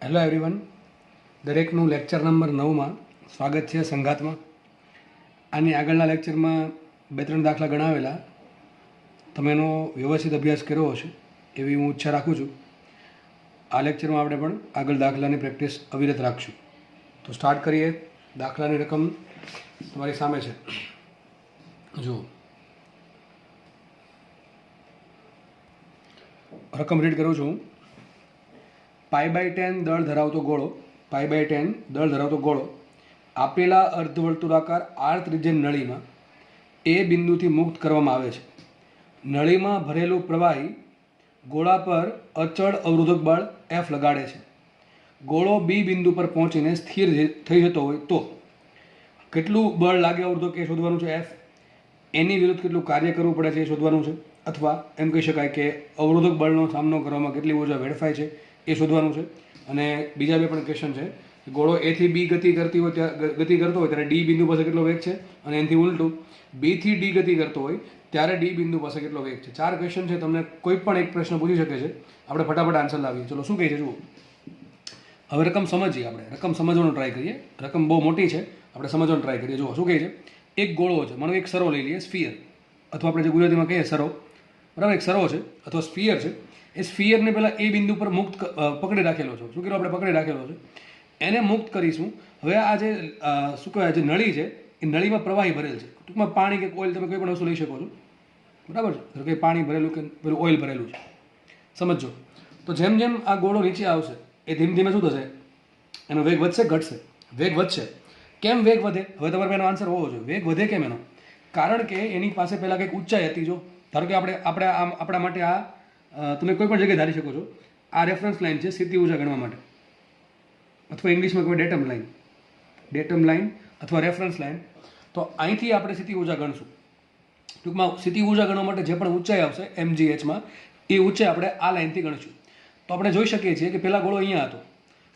Hello everyone, દરેકનું lecture number 9માં સ્વાગત છે. સંઘાતમાં આની આગળના લેક્ચરમાં 2-3 દાખલા ગણાવેલા, તમે એનો વ્યવસ્થિત અભ્યાસ કર્યો હશે એવી હું ઈચ્છા રાખું છું. આ લેક્ચરમાં આપણે પણ આગળ દાખલાની પ્રેક્ટિસ અવિરત રાખશું. તો સ્ટાર્ટ કરીએ. દાખલાની રકમ તમારી સામે છે, જુઓ. રકમ રીડ કરું છું. π/10 દળ ધરાવતો ગોળો π/10 દળ ધરાવતો ગોળો આપેલા અર્ધવર્તુળાકાર આર ત્રિજ્ય નળીમાં એ બિંદુથી મુક્ત કરવામાં આવે છે. નળીમાં ભરેલું પ્રવાહી ગોળા પર અચળ અવરોધક બળ F લગાડે છે. ગોળો બી બિંદુ પર પહોંચીને સ્થિર થઈ જતો હોય તો કેટલું બળ લાગે અવરોધક એ શોધવાનું છે. F એની વિરુદ્ધ કેટલું કાર્ય કરવું પડે છે એ શોધવાનું છે. અથવા એમ કહી શકાય કે અવરોધક બળનો સામનો કરવામાં કેટલી ઉર્જા વેડફાય છે એ શોધવાનું છે. અને બીજા બે પણ ક્વેશ્ચન છે. ગોળો એથી બી ગતિ કરતો હોય ત્યારે ડી બિંદુ પાસે કેટલો વેગ છે, અને એનાથી ઉલટું બીથી ડી ગતિ કરતો હોય ત્યારે ડી બિંદુ પાસે કેટલો વેગ છે. 4 ક્વેશ્ચન છે. તમને કોઈ પણ એક પ્રશ્ન પૂછી શકે છે. આપણે ફટાફટ આન્સર લાવીએ. ચલો, શું કહે છે જુઓ. હવે રકમ સમજીએ. આપણે રકમ સમજવાનો ટ્રાય કરીએ. રકમ બહુ મોટી છે, આપણે સમજવાનો ટ્રાય કરીએ. જુઓ શું કહે છે. એક ગોળો છે, માનો એક સરો લઈ લઈએ, સ્ફિયર, અથવા આપણે જે ગુજરાતીમાં કહીએ સરો, બરાબર. એક સરો છે અથવા સ્ફિયર છે. એ સ્ફિયરને પહેલાં એ બિંદુ પર મુક્ત પકડી રાખેલો છે. શું કહેવાય? આપણે પકડી રાખેલો છે, એને મુક્ત કરીશું. હવે આ જે શું કહેવાય, જે નળી છે એ નળીમાં પ્રવાહી ભરેલ છે. ટૂંકમાં પાણી કે ઓઇલ, તમે કોઈ પણ વસ્તુ લઈ શકો છો, બરાબર છે. કે પાણી ભરેલું કે પેલું ઓઇલ ભરેલું છે, સમજો. તો જેમ જેમ આ ગોળો નીચે આવશે એ ધીમે ધીમે શું થશે, એનો વેગ વધશે ઘટશે? વેગ વધશે. કેમ વેગ વધે? હવે તમારે એનો આન્સર હોવો જોઈએ. વેગ વધે કેમ એનો? કારણ કે એની પાસે પહેલાં કંઈક ઊંચાઈ હતી. જો ધારો કે આપણા માટે આ તમે કોઈ પણ જગ્યાએ ધારી શકો છો, આ રેફરન્સ લાઇન છે સ્થિતિ ઊર્જા ગણવા માટે, અથવા ઇંગ્લિશમાં કોઈ ડેટમ લાઇન અથવા રેફરન્સ લાઇન. તો અહીંથી આપણે સ્થિતિ ઊર્જા ગણશું. ટૂંકમાં સ્થિતિ ઊર્જા ગણવા માટે જે પણ ઊંચાઈ આવશે MGHમાં, એ ઊંચાઈ આપણે આ લાઇનથી ગણીશું. તો આપણે જોઈ શકીએ છીએ કે પહેલાં ગોળો અહીંયા હતો.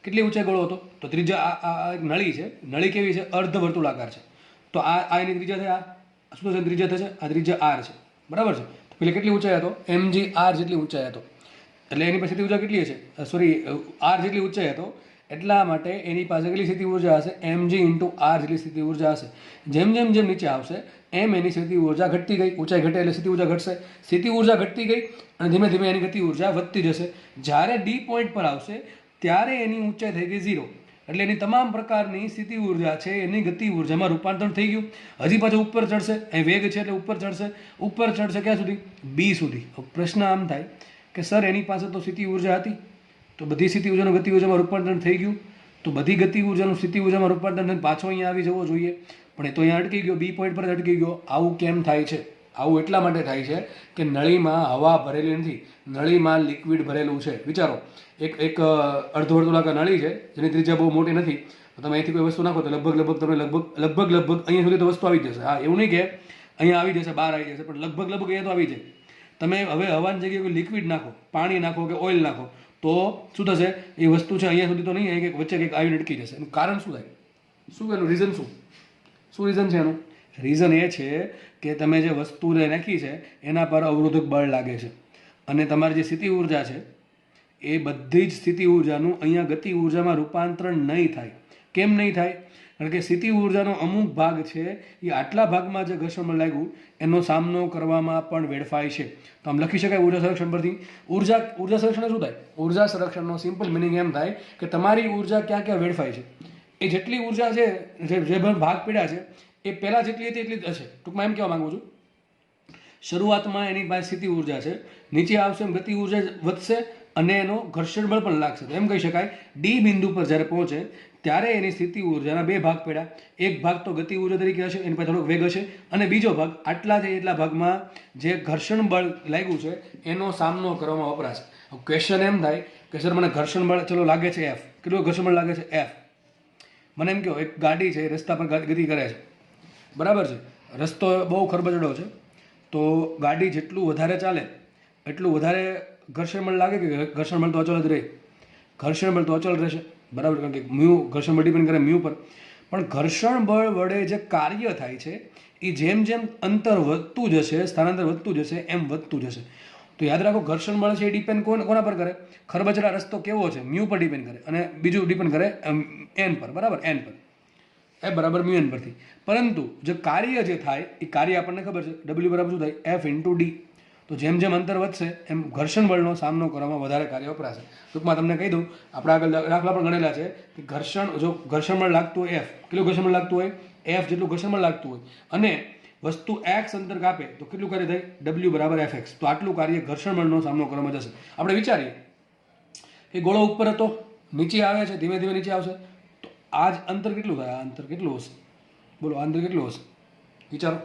કેટલી ઊંચાઈ ગોળો હતો? તો ત્રિજ્યા આ એક નળી છે. નળી કેવી છે? અર્ધવર્તુળાકાર છે. તો આ એની ત્રિજ્યા છે. આ શું થશે? ત્રિજ્યા થશે. આ ત્રિજ્યા R છે, બરાબર છે. પેલી કેટલી ઊંચાઈ હતો? MGR જેટલી ઊંચાઈ હતો. એટલે એની પાસે સ્થિતિ ઊર્જા કેટલી હશે? R જેટલી ઊંચાઈ હતો. એટલા માટે એની પાસે કેટલી સ્થિતિ ઊર્જા હશે? mg × R જેટલી સ્થિતિ ઊર્જા હશે. જેમ જેમ જેમ નીચે આવશે એમ એની સ્થિતિ ઊર્જા ઘટતી ગઈ. ઊંચાઈ ઘટે એટલે સ્થિતિ ઊર્જા ઘટશે. સ્થિતિ ઊર્જા ઘટતી ગઈ અને ધીમે ધીમે એની ગતિ ઊર્જા વધતી જશે. જ્યારે ડી પોઈન્ટ પર આવશે ત્યારે એની ઊંચાઈ થઈ ગઈ 0. એટલે એની તમામ પ્રકારની સ્થિતિ ઊર્જા છે એની ગતિ ઊર્જામાં રૂપાંતરણ થઈ ગયું. હજી પાછું ઉપર ચડશે. અહીં વેગ છે એટલે ઉપર ચડશે. ઉપર ચડશે ક્યાં સુધી? બી સુધી. પ્રશ્ન આમ થાય કે સર એની પાસે તો સ્થિતિ ઊર્જા હતી, તો બધી સ્થિતિ ઊર્જાનું ગતિ ઊર્જામાં રૂપાંતરણ થઈ ગયું, તો બધી ગતિ ઊર્જાનું સ્થિતિ ઊર્જામાં રૂપાંતરણ થઈને પાછો અહીંયા આવી જવો જોઈએ, પણ એ તો અહીંયા અટકી ગયો, બી પોઈન્ટ પર જ અટકી ગયો. આવું કેમ થાય છે? આવું એટલા માટે થાય છે કે નળીમાં હવા ભરેલી નથી, નળીમાં લિક્વિડ ભરેલું છે. વિચારો, એક અર્ધવર્તુળાકાર નળી છે જેની ત્રિજ્યા બહુ મોટી નથી. તો તમે અહીંથી કોઈ વસ્તુ નાખો તો લગભગ તમને લગભગ અહીંયા સુધી તો વસ્તુ આવી જશે. હા, એવું નહીં કે અહીંયા આવી જશે, બહાર આવી જશે, પણ લગભગ અહીંયા તો આવી જાય. તમે હવે હવાની જગ્યાએ કોઈ લિક્વિડ નાખો, પાણી નાખો કે ઓઇલ નાખો, તો શું થશે? એ વસ્તુ છે અહીંયા સુધી તો નહીં, અહીં વચ્ચે કંઈક આવીને અટકી જશે. એનું કારણ શું થાય? શું એનું રીઝન? શું રીઝન છે એનું? રીઝન એ છે કે તમે જે વસ્તુને નાખી છે એના પર અવરોધક બળ લાગે છે, અને તમારી જે સ્થિતિ ઊર્જા છે એ બધી જ સ્થિતિ ઊર્જાનું અહીંયા ગતિ ઊર્જામાં રૂપાંતરણ નહીં થાય. કેમ નહીં થાય? કારણ કે સ્થિતિ ઊર્જાનો અમુક ભાગ છે એ આટલા ભાગમાં જે ઘર્ષણ બળ લાગ્યું એનો સામનો કરવામાં પણ વેડફાય છે. તો આમ લખી શકાય ઉર્જા સંરક્ષણ પરથી. ઉર્જા સંરક્ષણ શું થાય? ઉર્જા સંરક્ષણનો સિમ્પલ મિનિંગ એમ થાય કે તમારી ઉર્જા ક્યાં ક્યાં વેડફાય છે, એ જેટલી ઉર્જા છે, જે ભાગ પડ્યા છે એ પહેલાં જેટલી હતી એટલી જ હશે. ટૂંકમાં એમ કહેવા માગું છું, શરૂઆતમાં એની પાસે સ્થિતિ ઊર્જા છે, નીચે આવશે એમ ગતિ ઊર્જા વધશે અને એનો ઘર્ષણ બળ પણ લાગશે. તો એમ કહી શકાય ડી બિંદુ પર જ્યારે પહોંચે ત્યારે એની સ્થિતિ ઊર્જાના 2 ભાગ પડ્યા. એક ભાગ તો ગતિ ઊર્જા તરીકે હશે, એની પાસે થોડોક વેગ હશે, અને બીજો ભાગ આટલાથી એટલા ભાગમાં જે ઘર્ષણ બળ લાગ્યું છે એનો સામનો કરવામાં વપરાશે. ક્વેશ્ચન એમ થાય કે સર મને ઘર્ષણ બળ ચલો લાગે છે F. કેટલું ઘર્ષણ બળ લાગે છે? F. મને એમ કહો, એક ગાડી છે, રસ્તા પર ગતિ કરે છે, બરાબર છે. રસ્તો બહુ ખરબચડો છે, તો ગાડી જેટલું વધારે ચાલે એટલું વધારે ઘર્ષણ બળ લાગે કે ઘર્ષણ બળ તો અચળ જ રહે? ઘર્ષણ બળ તો અચળ રહેશે, બરાબર. કારણ કે ઘર્ષણ બળ ડિપેન્ડ કરે મ્યુ પર. પણ ઘર્ષણ બળ વડે જે કાર્ય થાય છે એ જેમ જેમ અંતર વધતું જશે, સ્થાનાંતર વધતું જશે, એમ વધતું જશે. તો યાદ રાખો ઘર્ષણ બળ છે એ ડિપેન્ડ કોના પર કરે, ખરબચડા રસ્તો કેવો છે મ્યુ પર ડિપેન્ડ કરે, અને બીજું ડિપેન્ડ કરે એન પર, બરાબર, એન પર, એફ બરાબર મ્યુ એન પરથી. પરંતુ જે કાર્ય જે થાય એ કાર્ય આપણને ખબર છે ડબલ્યુ બરાબર શું થાય, એફ ઇન્ટુ ડી. તો જેમ જેમ અંતર વધશે એમ ઘર્ષણ બળનો સામનો કરવામાં વધારે કાર્ય વપરાશે. ટૂંકમાં તમને કહી દઉં, આપણે આગળ દાખલા પણ ગણેલા છે કે ઘર્ષણ બળ લાગતું હોય એફ, કેટલું ઘર્ષણ બળ લાગતું હોય એફ જેટલું ઘર્ષણ બળ લાગતું હોય, અને વસ્તુ એક્સ અંતર કાપે તો કેટલું કાર્ય થાય, ડબલ્યુ બરાબર એફ એક્સ. તો આટલું કાર્ય ઘર્ષણ બળનો સામનો કરવામાં જશે. આપણે વિચારીએ કે ગોળો ઉપર હતો, નીચે આવે છે, ધીમે ધીમે નીચે આવશે, તો આ જ અંતર કેટલું થાય, આ અંતર કેટલું હશે, બોલો આ અંતર કેટલું હશે, વિચારો.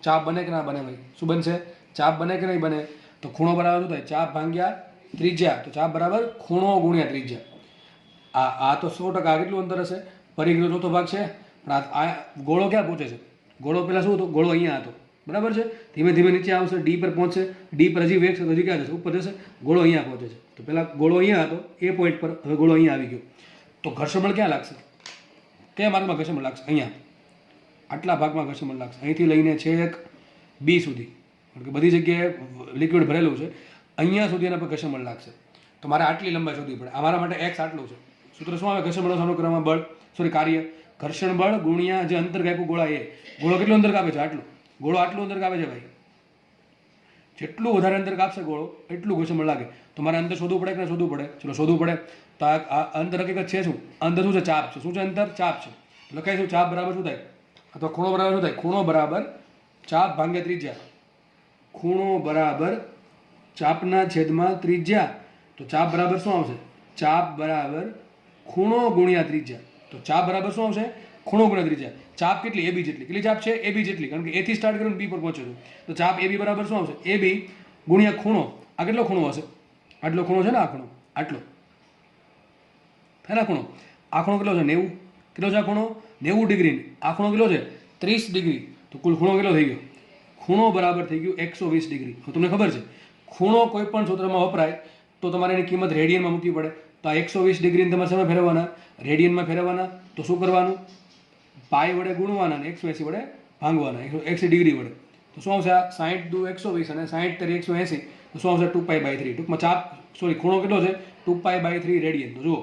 ચાપ બને કે ના બને ભાઈ, શું બનશે, ચાપ બને કે નહીં બને, તો ખૂણો બરાબર શું થાય, ચાપ ભાગ્યા ત્રિજ્યા, તો ચાપ બરાબર ખૂણો ગુણ્યા ત્રિજ્યા. આ તો 100% કેટલું અંતર હશે, પરિઘનો ચોથો ભાગ છે, પણ આ ગોળો ક્યાં પહોંચે છે, ગોળો પહેલાં શું હતો, ગોળો અહીંયા હતો, બરાબર છે, ધીમે ધીમે નીચે આવશે, ડી પર પહોંચશે, ડી પર હજી વેગ હજી ક્યાં જશે, ઉપર જશે, ગોળો અહીંયા પહોંચે છે. તો પહેલાં ગોળો અહીંયા હતો એ પોઈન્ટ પર, હવે ગોળો અહીંયા આવી ગયો, તો ઘર્ષણ બળ ક્યાં લાગશે, કયા માર્ગમાં ઘર્ષણ બળ લાગશે, અહીંયા આટલા ભાગમાં ઘર્ષણ બળ લાગશે, અહીંથી લઈને છેક બી સુધી, કારણ કે બધી જગ્યાએ લિક્વિડ ભરેલું છે, અહીંયા સુધી એના પર ઘર્ષણ બળ લાગશે. તો મારે આટલી લંબાઈ શોધવી પડે, અમારા માટે એક્સ આટલું છે. સૂત્ર શું આવે, ઘર્ષણ બળનો સામનો કરવામાં બળ, સોરી કાર્ય, ઘર્ષણ બળ ગુણ્યા જે અંતર કાપ્યું ગોળા એ, ગોળો કેટલું અંતર કાપે છે, આટલું, ગોળો આટલું અંતર કાપે છે ભાઈ, જેટલું વધારે અંતર કાપશે ગોળો એટલું ઘર્ષણ બળ લાગે. તો મારે અંતર શોધવું પડે કે શોધવું પડે, ચલો શોધવું પડે. તો આ અંતર હકીકત છે શું, અંતર શું છે, ચાપ છે, શું છે અંતર, ચાપ છે. લખાઈશું ચાપ બરાબર શું થાય, અથવા ખૂણો બરાબર શું થાય, ખૂણો બરાબર ચાપ ભાગ્યા ત્રિજ્યા, ખૂણો બરાબર ચાપના છેદમાં ત્રિજ્યા. તો ચાપ બરાબર શું આવશે, ચાપ બરાબર ખૂણો ગુણ્યા ત્રિજ્યા. તો ચાપ બરાબર શું આવશે, ખૂણો ગુણ્યા ત્રિજ્યા. ચાપ કેટલી, એબી જેટલી, કેટલી ચાપ છે, એબી જેટલી, કારણ કે એ થી સ્ટાર્ટ કરીને બી પર પહોંચે છું. તો ચાપ એબી બરાબર શું આવશે, એબી ગુણ્યા ખૂણો, આ કેટલો ખૂણો હશે, આટલો ખૂણો છે ને, આ ખૂણો આટલો થાય ને, ખૂણો આ ખૂણો કેટલો છે, 90, કેટલો છે આ ખૂણો, 90 ડિગ્રી, આ ખૂણો કેટલો છે 30 ડિગ્રી. તો કુલ ખૂણો કેટલો થઈ ગયો, ખૂણો બરાબર થઈ ગયું 120 ડિગ્રી. તો તમને ખબર છે ખૂણો કોઈ પણ સૂત્રમાં વપરાય તો તમારે એની કિંમત રેડિયનમાં મૂકવી પડે. તો આ 120 ડિગ્રીને તમારે શેમાં ફેરવવાના, રેડિયનમાં ફેરવવાના. તો શું કરવાનું, પાઈ વડે ગુણવાના અને 180 વડે ભાંગવાના, 180 ડિગ્રી વડે. તો શું આવશે, આ 60 દુ 120 અને 60 તરી 180, તો શું આવશે 2π/3. ટૂંકમાં ચાપ સોરી ખૂણો કેટલો છે, 2π/3 રેડિયન. તો જુઓ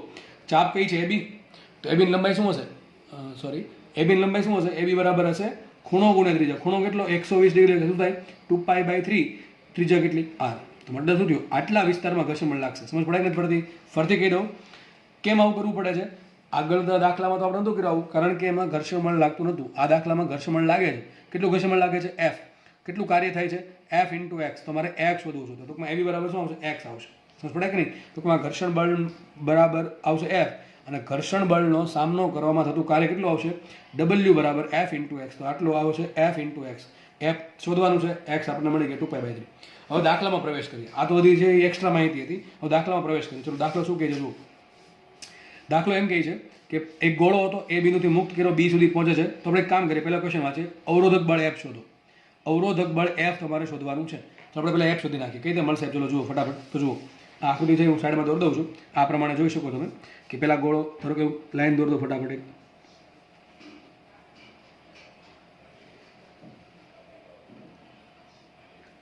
ચાપ કઈ છે, એબી, તો એબીની લંબાઈ શું હશે, સોરી એબીની લંબાઈ શું હશે, એબી બરાબર હશે ખૂણો ગુણ્યા ત્રિજ્યા. ખૂણો કેટલો 120 ડિગ્રી, શું થાય 2π/3, ત્રિજ્યા કેટલી r. તો મતલબ શું થયું, આટલા વિસ્તારમાં ઘર્ષણ બળ લાગશે. સમજ પડાય નથી પડતી, ફરતી કહી દઉં કેમ આવું કરવું પડે છે. આગળ દાખલામાં તો આપણે નહોતું કર્યું આવું, કારણ કે એમાં ઘર્ષણ બળ લાગતું નહોતું. આ દાખલામાં ઘર્ષણ બળ લાગે છે, કેટલું ઘર્ષણ બળ લાગે છે, એફ, કેટલું કાર્ય થાય છે, એફ ઇન્ટુ એક્સ. તો મારે એક્સ શોધવું છે, તો ટૂંકમાં એબી બરાબર શું આવશે, એક્સ આવશે. સમજ પડાય કે નહીં. ટૂંકમાં ઘર્ષણ બળ બરાબર આવશે એફ, અને ઘર્ષણ બળનો સામનો કરવામાં થતું કાર્ય કેટલું આવશે, ડબલ્યુ બરાબર એફ ઇન્ટુ એક્સ. તો આટલું આવશે એફ ઇન્ટુ એક્સ. એફ શોધવાનું છે, એક્સ આપણને મળી ગયા 2π/3. હવે દાખલામાં પ્રવેશ કરીએ. આ તો બધી જે એક્સ્ટ્રા માહિતી હતી. હવે દાખલામાં પ્રવેશ કરીએ. ચલો દાખલો શું કહે છે, જુઓ. દાખલો એમ કહે છે કે એક ગોળો હતો, એ બિંદુથી મુક્ત કર્યો, બી સુધી પહોંચે છે. તો આપણે એક કામ કરીએ, પહેલા ક્વેશ્ચન વાંચીએ, અવરોધક બળ એફ શોધો. અવરોધક બળ એફ તમારે શોધવાનું છે. તો આપણે પહેલા એફ શોધી નાખીએ, કઈ રીતે મળશે, ચલો જુઓ ફટાફટ. તો જુઓ આ આકૃતિ છે, હું સાઈડમાં દોરી દઉં છું. આ પ્રમાણે જોઈ શકો તમે કે પેલા ગોળો, ધારો કે લાઈન દોરી દો ફટાફટ.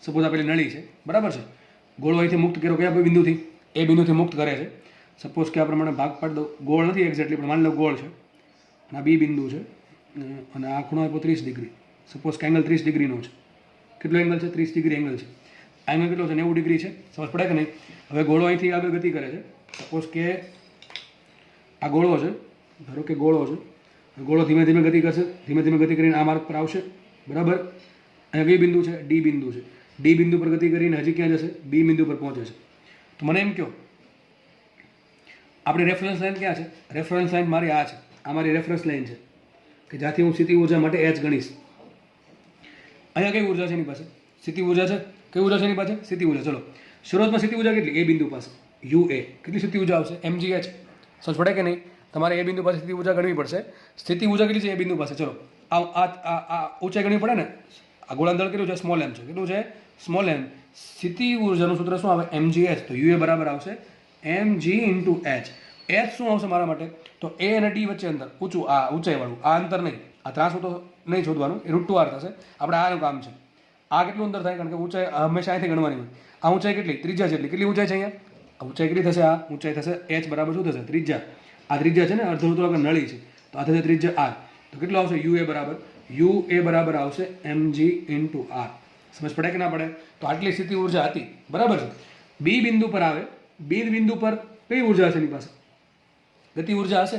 સપોઝ આ પેલી નળી છે, બરાબર છે. ગોળો અહીંથી મુક્ત કર્યો કયા બિંદુથી, એ બિંદુથી મુક્ત કરે છે. સપોઝ કે આ પ્રમાણે ભાગ પાડી દો, ગોળ નથી એક્ઝેક્ટલી પણ માની લો ગોળ છે, અને આ બી બિંદુ છે, અને આ ખૂણો આપ્યો 30 ડિગ્રી. સપોઝ કે એંગલ 30 ડિગ્રીનો છે. કેટલો એંગલ છે, 30 ડિગ્રી એંગલ છે. આ એંગલ કેટલો છે, 90 ડિગ્રી છે. સમજ પડે કે નહીં. હવે ગોળો અહીંથી આગળ ગતિ કરે છે. સપોઝ કે આ ગોળો છે, ધારો કે ગોળો છે, ગોળો ધીમે ધીમે ગતિ કરશે, ધીમે ધીમે ગતિ કરીને આ માર્ગ પર આવશે, બરાબર. અહીંયા કઈ બિંદુ છે, ડી બિંદુ છે. ડી બિંદુ પર ગતિ કરીને હજી ક્યાં જશે, બી બિંદુ પર પહોંચે છે. તો મને એમ કહો, આપણી રેફરન્સ લાઈન ક્યાં છે, રેફરન્સ લાઈન મારી આ છે, આ મારી રેફરન્સ લાઈન છે કે જ્યાંથી હું સ્થિતિ ઉર્જા માટે એચ ગણીશ. અહીંયા કઈ ઉર્જા છે એની પાસે, સ્થિતિ ઉર્જા છે. કઈ ઉર્જા છે એની પાસે, સ્થિતિ ઉર્જા. ચલો શરૂઆતમાં સ્થિતિ ઉર્જા કેટલી, એ બિંદુ પાસે યુ એ, કેટલી સ્થિતિ ઉર્જા આવશે, mgh. સમજ પડે કે નહીં. તમારે એ બિંદુ પાસે સ્થિતિ ઉર્જા ગણવી પડશે. સ્થિતિ ઉર્જા કેટલી છે એ બિંદુ પાસે, ચલો આ ઊંચાઈ ગણવી પડે ને. આ ગોળાનું દળ કેટલું છે, સ્મોલ એમ છે, કેટલું છે, સ્મોલ એમ. સ્થિતિ ઉર્જાનું સૂત્ર શું આવે, mgh. તો યુ એ બરાબર આવશે mg ઇન્ટુ એચ. એચ શું આવશે મારા માટે, તો એ અને ડી વચ્ચે અંતર, ઊંચું, આ ઊંચાઈવાળું, આ અંતર નહીં, આ ત્રાસું તો નહીં શોધવાનું, એ √2r થશે. આપણે આનું કામ છે. આ કેટલું અંતર થાય? કારણ કે ઊંચાઈ હંમેશા અહીંથી ગણવાની હોય. આ ઊંચાઈ કેટલી? ત્રિજ્યા જેટલી. કેટલી ઊંચાઈ છે અહીંયા? આ ઊંચાઈ કેટલી થશે? આ ઊંચાઈ થશે h બરાબર શું થશે? ત્રિજ્યા. આ ત્રિજ્યા છે ને અર્ધવર્તુળાકાર નળી છે, તો આ થશે ત્રિજ્યા r. તો કેટલો આવશે? UA બરાબર આવશે mg ઇન્ટુ r. સમજ પડે કે ના પડે? તો આટલી સ્થિતિ ઉર્જા હતી, બરાબર છે. બી બિંદુ પર આવે, બી બિંદુ પર કઈ ઉર્જા હશે એની પાસે? ગતિ ઉર્જા હશે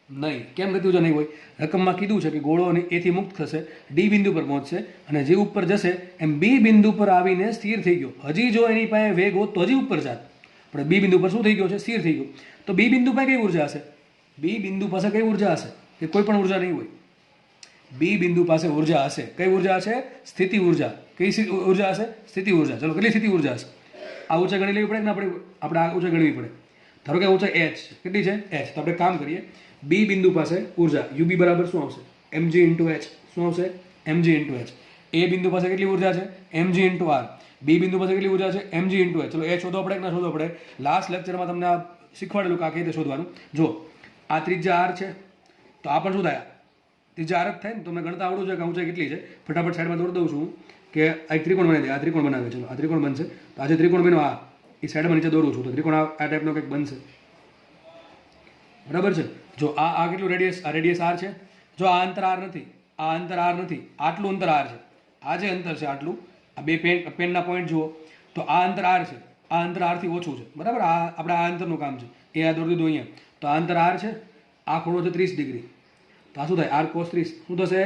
નહીં. કેમ ગતિ ઉર્જા નહીં હોય? રકમમાં કીધું છે કે ગોળો એથી મુક્ત થશે, ડી બિંદુ પર પહોંચશે, અને જે ઉપર જશે એમ બી બિંદુ પર આવીને સ્થિર થઈ ગયો. હજી જો એની પાસે વેગ હોત તો હજી ઉપર જાત, પણ બી બિંદુ પર શું થઈ ગયો છે? સ્થિર થઈ ગયો. તો બી બિંદુ પાસે કઈ ઉર્જા હશે? બી બિંદુ પાસે કઈ ઉર્જા હશે? કે કોઈ પણ ઉર્જા નહીં હોય. બી બિંદુ પાસે ઉર્જા હશે. કઈ ઉર્જા હશે? સ્થિતિ ઉર્જા. કઈ ઉર્જા હશે? સ્થિતિ ઉર્જા. ચલો, કેટલી સ્થિતિ ઉર્જા હશે? આ ઊંચાઈ ગણી લેવી પડે કે ના પડે? આપણે આ ઊંચાઈ ગણવી પડે. ધારો કે ઊંચાઈ h કેટલી છે? h. તો આપણે કામ કરીએ, બી બિંદુ પાસે ઉર્જા UB બરાબર શું આવશે? mg into h. શું આવશે? mg into h. એ બિંદુ પાસે કેટલી ઉર્જા છે? mg into r. બી બિંદુ પાસે કેટલી ઉર્જા છે? mg into h. ચલો, એ શોધવો પડે કે ના શોધવો પડે? લાસ્ટ લેક્ચરમાં તમને આ શીખવાડેલું કે આ કઈ રીતે શોધવાનું. જો આ ત્રિજ્યા r છે, તો આ પણ શું થાય? ત્રિજ્યા r જ થાય ને. તમને ગણતા આવડું છે કે ઊંચાઈ કેટલી છે? ફટાફટ સાઈડમાં દોરી દઉં છું કે આ એક ત્રિકોણ બનાવી દે. આ ત્રિકોણ બનાવે. ચલો, આ ત્રિકોણ બનશે. તો આજે ત્રિકોણ બન્યો, આ એ સાઈડમાં નીચે દોરું છું, તો ત્રિકોણ આ ટાઈપનો કંઈક બનશે, બરાબર છે. જો આ કેટલું રેડિયસ? આ રેડિયસ r છે. જો આ અંતર r નથી, આ અંતર r નથી, આટલું અંતર r છે. આ જે અંતર છે આટલું, આ બે પેનના પોઈન્ટ જુઓ, તો આ અંતર r છે. આ અંતર r થી ઓછું છે, બરાબર. આ આપણે આ અંતરનું કામ છે, એ આ દોરી દીધું અહીંયા. તો આ અંતર r છે, આ ખૂણો છે 30 ડિગ્રી. તો આ શું થાય? r cos 30. શું થશે?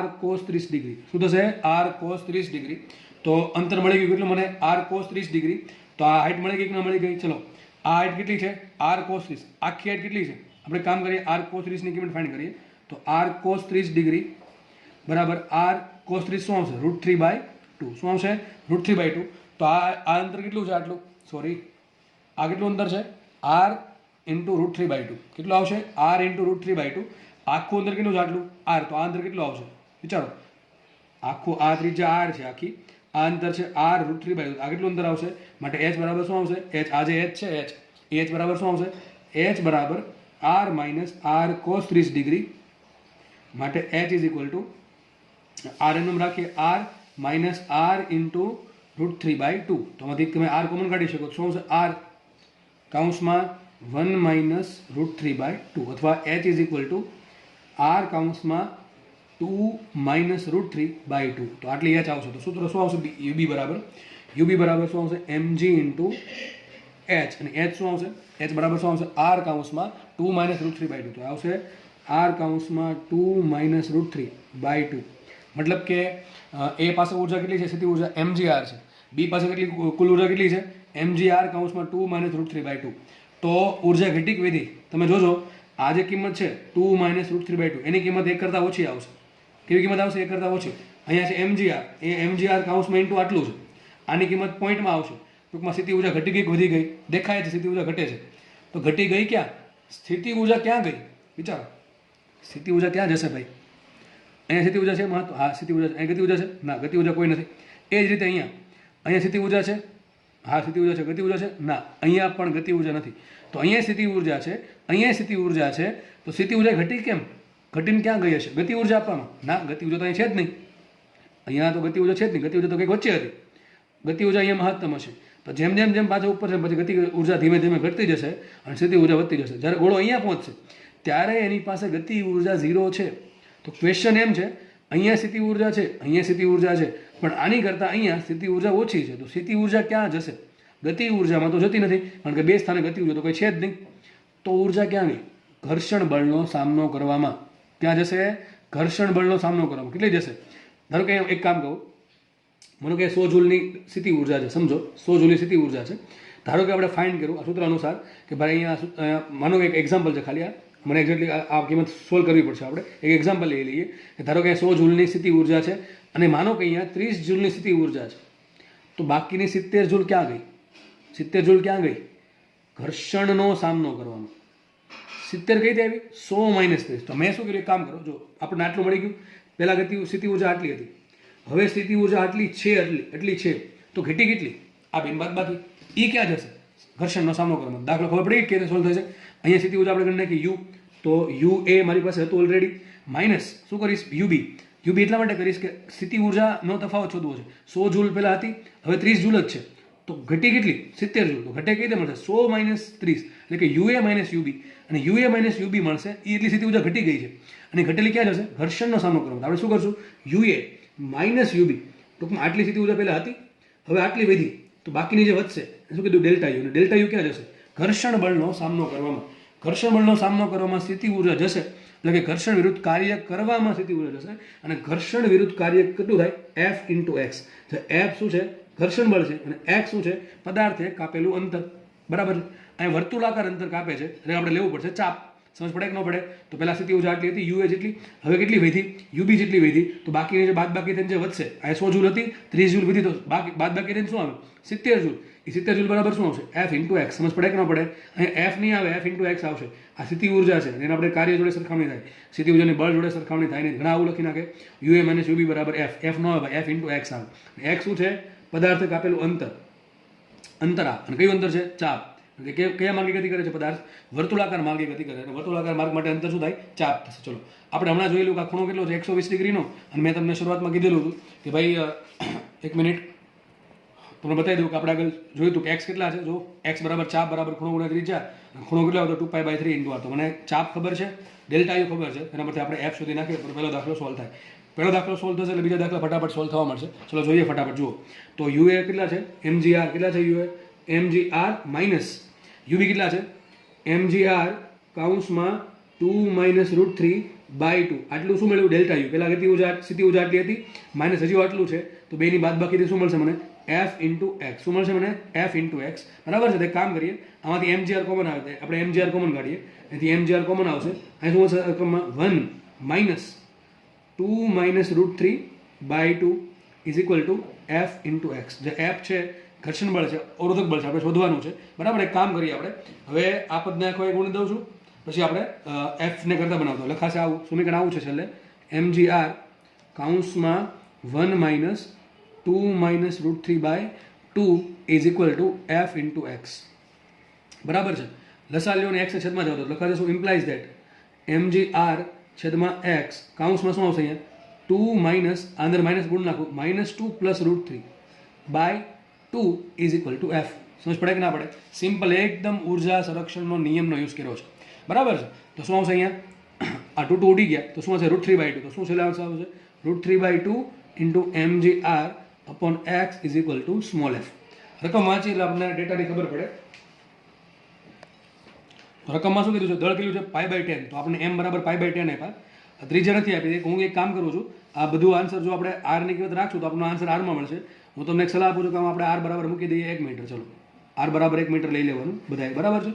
r cos 30 degree. શું થશે? r cos 30 degree. તો અંતર મળી ગયું કેટલું મને? r cos 30 degree. તો આ હાઈટ મળી ગઈ કે ના મળી ગઈ? ચલો, આ હાઈટ કેટલી છે? r cos 30. આખી હાઈટ કેટલી છે? આપણે કામ કરીએ, r cos 30 ની કિંમત ફાઇન્ડ કરીએ. તો r cos 30 ડિગ્રી બરાબર r cos 30 શું આવશે? √3/2. શું આવશે? √3/2. તો આ અંતર કેટલું છે? આટલું, સોરી, આ કેટલું અંતર છે? r into √3/2. કેટલું આવશે? r into √3/2. આખું અંતર કેટલું છે? આટલું r. તો આ અંતર કેટલું આવશે? વિચારો. આખું આ ત્રિજ્યા r છે આખી, આ અંતર છે r √3/2. આ કેટલું અંતર આવશે? માટે h બરાબર શું આવશે? h, આ જે h છે h બરાબર શું આવશે? h બરાબર r minus r cos 30 degree. માટે h is equal two r એનું રાખીએ, r માઇનસ r ઇન્ટુ √3/2. તો આમાંથી તમે r કોમન કાઢી શકો. શું આવશે? r કાઉન્સમાં 1 માઇનસ √3/2, અથવા h is equal two r કાઉન્સમાં 2 minus √3/2. તો આટલી h આવશે. તો સૂત્ર શું આવશે? UB બરાબર શું આવશે? mg into h. અને h શું આવશે? h બરાબર શું આવશે? r કાઉન્સમાં 2 minus √3/2. તો આવશે r કાઉન્સમાં 2 માઇનસ √3/2. મતલબ કે એ પાસે ઉર્જા કેટલી છે? સ્થિતિ ઉર્જા mgr છે. બી પાસે કેટલી કુલ ઉર્જા કેટલી છે? mgr કાઉન્સમાં 2 minus √3/2. તો ઉર્જા ઘટી કે વધી? તમે જોજો, આ જે કિંમત છે 2 માઇનસ √3/2, એની કિંમત 1 કરતાં ઓછી આવશે. કેવી કિંમત આવશે? 1 કરતાં ઓછી. અહીંયા છે mgr, એ mgr કાઉન્સમાં ઇન્ટુ આટલું છે. આની કિંમત પોઈન્ટમાં આવશે. ટૂંકમાં સ્થિતિ ઉર્જા ઘટી ગઈ કે વધી ગઈ? દેખાય છે સ્થિતિ ઉર્જા ઘટે છે. તો ઘટી ગઈ ક્યાં? સ્થિતિ ઉર્જા ક્યાં ગઈ? વિચારો, સ્થિતિ ઉર્જા ક્યાં જશે ભાઈ? અહીંયા સ્થિતિ ઉર્જા છે મહત્વ? હા, સ્થિતિ ઉર્જા. અહીં ગતિ ઉર્જા છે? ના, ગતિ ઉર્જા કોઈ નથી. એ જ રીતે અહીંયા સ્થિતિ ઉર્જા છે? હા, સ્થિતિ ઉર્જા છે. ગતિ ઉર્જા છે? ના, અહીંયા પણ ગતિ ઉર્જા નથી. તો અહીંયા સ્થિતિ ઉર્જા છે, અહીંયા સ્થિતિ ઉર્જા છે. તો સ્થિતિ ઉર્જા ઘટી કેમ? ઘટીને ક્યાં ગઈ હશે? ગતિ ઉર્જા આપવામાં? ના, ગતિ ઉર્જા તો અહીં છે જ નહીં. અહીંયા તો ગતિ ઉર્જા છે જ નહીં. ગતિ ઉર્જા તો કંઈક વચ્ચે હતી. ગતિ ઉર્જા અહીંયા મહત્તમ હશે. તો જેમ જેમ પાછળ ઉપર છે, પછી ગતિ ઉર્જા ધીમે ધીમે ઘટતી જશે અને સ્થિતિ ઉર્જા વધતી જશે. જ્યારે ગોળો અહીંયા પહોંચશે ત્યારે એની પાસે ગતિ ઉર્જા 0 છે. તો ક્વેશ્ચન એમ છે, અહીંયા સ્થિતિ ઉર્જા છે, અહીંયા સ્થિતિ ઉર્જા છે, પણ આની કરતાં અહીંયા સ્થિતિ ઉર્જા ઓછી છે. તો સ્થિતિ ઉર્જા ક્યાં જશે? ગતિ ઉર્જામાં તો જતી નથી, કારણ કે બે સ્થાને ગતિ ઉર્જા તો કંઈ છે જ નહીં. તો ઉર્જા ક્યાં ગઈ? ઘર્ષણ બળનો સામનો કરવામાં. ક્યાં જશે? ઘર્ષણ બળનો સામનો કરવામાં. કેટલી જશે? ધારો કે એક કામ કહું, માનો કે 100 જૂલની સ્થિતિ ઉર્જા છે, સમજો 100 જૂલની સ્થિતિ ઉર્જા છે. ધારો કે આપણે ફાઇન્ડ કર્યું આ સૂત્ર અનુસાર કે ભાઈ અહીંયા માનો કે એક એક્ઝામ્પલ છે, ખાલી મને એક્ઝેક્ટલી આ કિંમત સોલ્વ કરવી પડશે. આપણે એક એક્ઝામ્પલ લઈ લઈએ કે ધારો કે 100 જૂલની સ્થિતિ ઉર્જા છે અને માનો કે અહીંયા 30 જૂલની સ્થિતિ ઉર્જા છે. તો બાકીની 70 જૂલ ક્યાં ગઈ? 70 જૂલ ક્યાં ગઈ? ઘર્ષણનો સામનો કરવામાં. 70 કઈ આવી? 100 માઇનસ 30. તો મેં શું કર્યું? એક કામ કરો, જો આપણને આટલું મળી ગયું. પહેલાં સ્થિતિ ઉર્જા આટલી હતી, હવે સ્થિતિ ઉર્જા આટલી છે, એટલી છે. તો ઘટી કેટલી? આ બેન બાદ બાકી. એ ક્યાં જશે? ઘર્ષણનો સામનો કરવામાં. દાખલો ખબર પડી કે સોલ્વ થશે? અહીંયા સ્થિતિ ઉર્જા આપણે ગણી નાખી u. તો u એ મારી પાસે હતું ઓલરેડી, માઇનસ શું કરીશ? UB. યુબી એટલા માટે કરીશ કે સ્થિતિ ઉર્જાનો તફાવત શોધવો છે. 100 જૂલ પહેલાં હતી, હવે 30 જૂલ જ છે. તો ઘટી કેટલી? 70 જૂલ. તો ઘટે કઈ રીતે મળશે? 100 માઇનસ 30 એટલે કે યુએ માઇનસ યુબી. અને યુએ માઇનસ યુબી મળશે એ એટલી સ્થિતિ ઉર્જા ઘટી ગઈ છે. અને ઘટેલી ક્યાં જશે? ઘર્ષણનો સામનો કરવાનો. આપણે શું કરશું? યુએ માઇનસ યુબી, ટૂંકમાં આટલી સ્થિતિ ઉર્જા પહેલાં હતી, હવે આટલી વધી, તો બાકીની જે વધશે શું કીધું? Delta you. ડેલ્ટા યુ ક્યાં જશે? ઘર્ષણ બળનો સામનો કરવામાં. ઘર્ષણ બળનો સામનો કરવામાં સ્થિતિ ઉર્જા જશે, એટલે કે ઘર્ષણ વિરુદ્ધ કાર્ય કરવામાં સ્થિતિ ઉર્જા જશે. અને ઘર્ષણ વિરુદ્ધ કાર્ય કેટલું થાય? F into x. એફ શું છે? ઘર્ષણ બળ છે. અને એક્સ શું છે? પદાર્થે કાપેલું અંતર. બરાબર છે. અહીં વર્તુળાકાર અંતર કાપે છે એટલે આપણે લેવું પડશે ચાપ. સમજ પડે કે ન પડે? તો પહેલા સ્થિતિ ઉર્જા આટલી હતી, યુએ જેટલી, હવે કેટલી વધી? યુબી જેટલી વધી. તો બાકીની જે બાદબાકી થઈને જે વધશે, આ 100 જૂલ હતી, 30 જૂલ વધી, તો બાદબાકી થઈને શું આવે? 70 જૂલ. એ 70 જૂલ બરાબર શું આવશે? F into x. સમજ પડે કે ન પડે? અહીં એફ નહીં આવે, એફ ઇન્ટુ એક્સ આવશે. આ સ્થિતિ ઉર્જા છે, એને આપણે કાર્ય જોડે સરખામણી થાય. સ્થિતિ ઉર્જાની બળ જોડે સરખામણી થાય નહીં. ઘણા આવું લખી નાખે યુએ માઇનસ યુબી બરાબર એફ. એફ ન આવે, એફ ઇન્ટુ એક્સ આવે. એક્સ શું છે? પદાર્થે કાપેલું અંતર. અંતરા. અને કયું અંતર છે? ચાપ. કયા માર્ગે ગતિ કરે છે પદાર્થ? વર્તુળાકાર માર્ગે ગતિ કરે. અને વર્તુળાકાર માર્ગ માટે અંતર શું થાય? ચાપ થશે. ચલો આપણે હમણાં જોયેલું કે આ ખૂણો કેટલો છે? 120 ડિગ્રીનો. અને મેં તમને શરૂઆતમાં કીધેલું હતું કે ભાઈ એક મિનિટ તમને બતાવી દઉં કે આપણે આગળ જોયું હતું કે એક્સ કેટલા છે. જો એક્સ બરાબર ચાપ બરાબર ખૂણો ગુણ્યા ત્રિજ્યા. ખૂણો કેટલો હતો? 2π/3 ઇન્ટુ આર. તો મને ચાપ ખબર છે, ડેલ્ટા યુ ખબર છે, એના પરથી આપણે એફ સુધી નાખીએ તો પહેલો દાખલો સોલ્વ થાય. પહેલો દાખલો સોલ્વ થશે એટલે બીજા દાખલા ફટાફટ સોલ્વ થવા મળશે. ચલો જોઈએ ફટાફટ. જુઓ તો યુએ કેટલા છે? mgr કેટલા છે? યુએ mgr માઇનસ યુબી કેટલા છે? mgr કૌંસમાં 2 માઇનસ √3/2. આટલું શું મેળવ્યું? Delta you. પહેલા સ્થિતિ ઉર્જા આટલી હતી, માઇનસ હજી આટલું છે, તો બેની બાદબાકીથી શું મળશે મને? F into x. શું મળશે મને? F into x. બરાબર છે. તો એક કામ કરીએ, આમાંથી mgr કોમન આવે, આપણે mgr કોમન કાઢીએ. એથી mgr કોમન આવશે. અહીં શું હશે રકમમાં? 1 minus 2 minus √3/2 is equal to f into x. જે એફ છે ઘર્ષણ બળ છે, અવરોધક બળ છે, આપણે શોધવાનું છે. બરાબર. એક કામ કરીએ આપણે, હવે આ પદને આખો એક ગુણી દઉં છું, પછી આપણે એફને કરતા બનાવતો લખાશે આવું સમીકરણ આવું છે છેલ્લે mgr કૌંસમાં 1 minus 2 minus √3/2 is equal to f into x. બરાબર છે. લસા લ્યો ને એક્સ છેદમાં જાવ તો લખાશે શું? ઇમ્પ્લાઇઝ ધેટ mgr છેદમાં એક્સ કૌંસમાં શું આવશે? અહીંયા 2 માઇનસ, અંદર માઇનસ ગુણ નાખું, -2 plus √3/2 is equal to f. સમજ પડે કે ના પડે? સિમ્પલ એકદમ ઉર્જા સંરક્ષણનો નિયમનો યુઝ કર્યો છે. બરાબર છે. તો શું આવશે અહીંયા? આ 2 ઉડી ગયા તો શું આવશે? √3/2. તો શું છેલ્લે આવશે? √3/2 into mgr upon x is equal two small F. રકમ વાંચી એટલે આપણને ડેટાની ખબર પડે. તો રકમમાં શું કીધું છે? દળ કીધું છે π/10. તો આપણે m બરાબર π/10 આપ્યા. ત્રીજા નથી આપી. હું એક કામ કરું છું, આ બધું આન્સર જો આપણે આરની કિંમત રાખશું તો આપણો આન્સર આરમાં મળશે. હું તમને એક સલાહ આપું છું કે આપણે આર બરાબર મૂકી દઈએ 1 મીટર. ચલો આર બરાબર 1 મીટર લઈ લેવાનું બધાએ. બરાબર છે.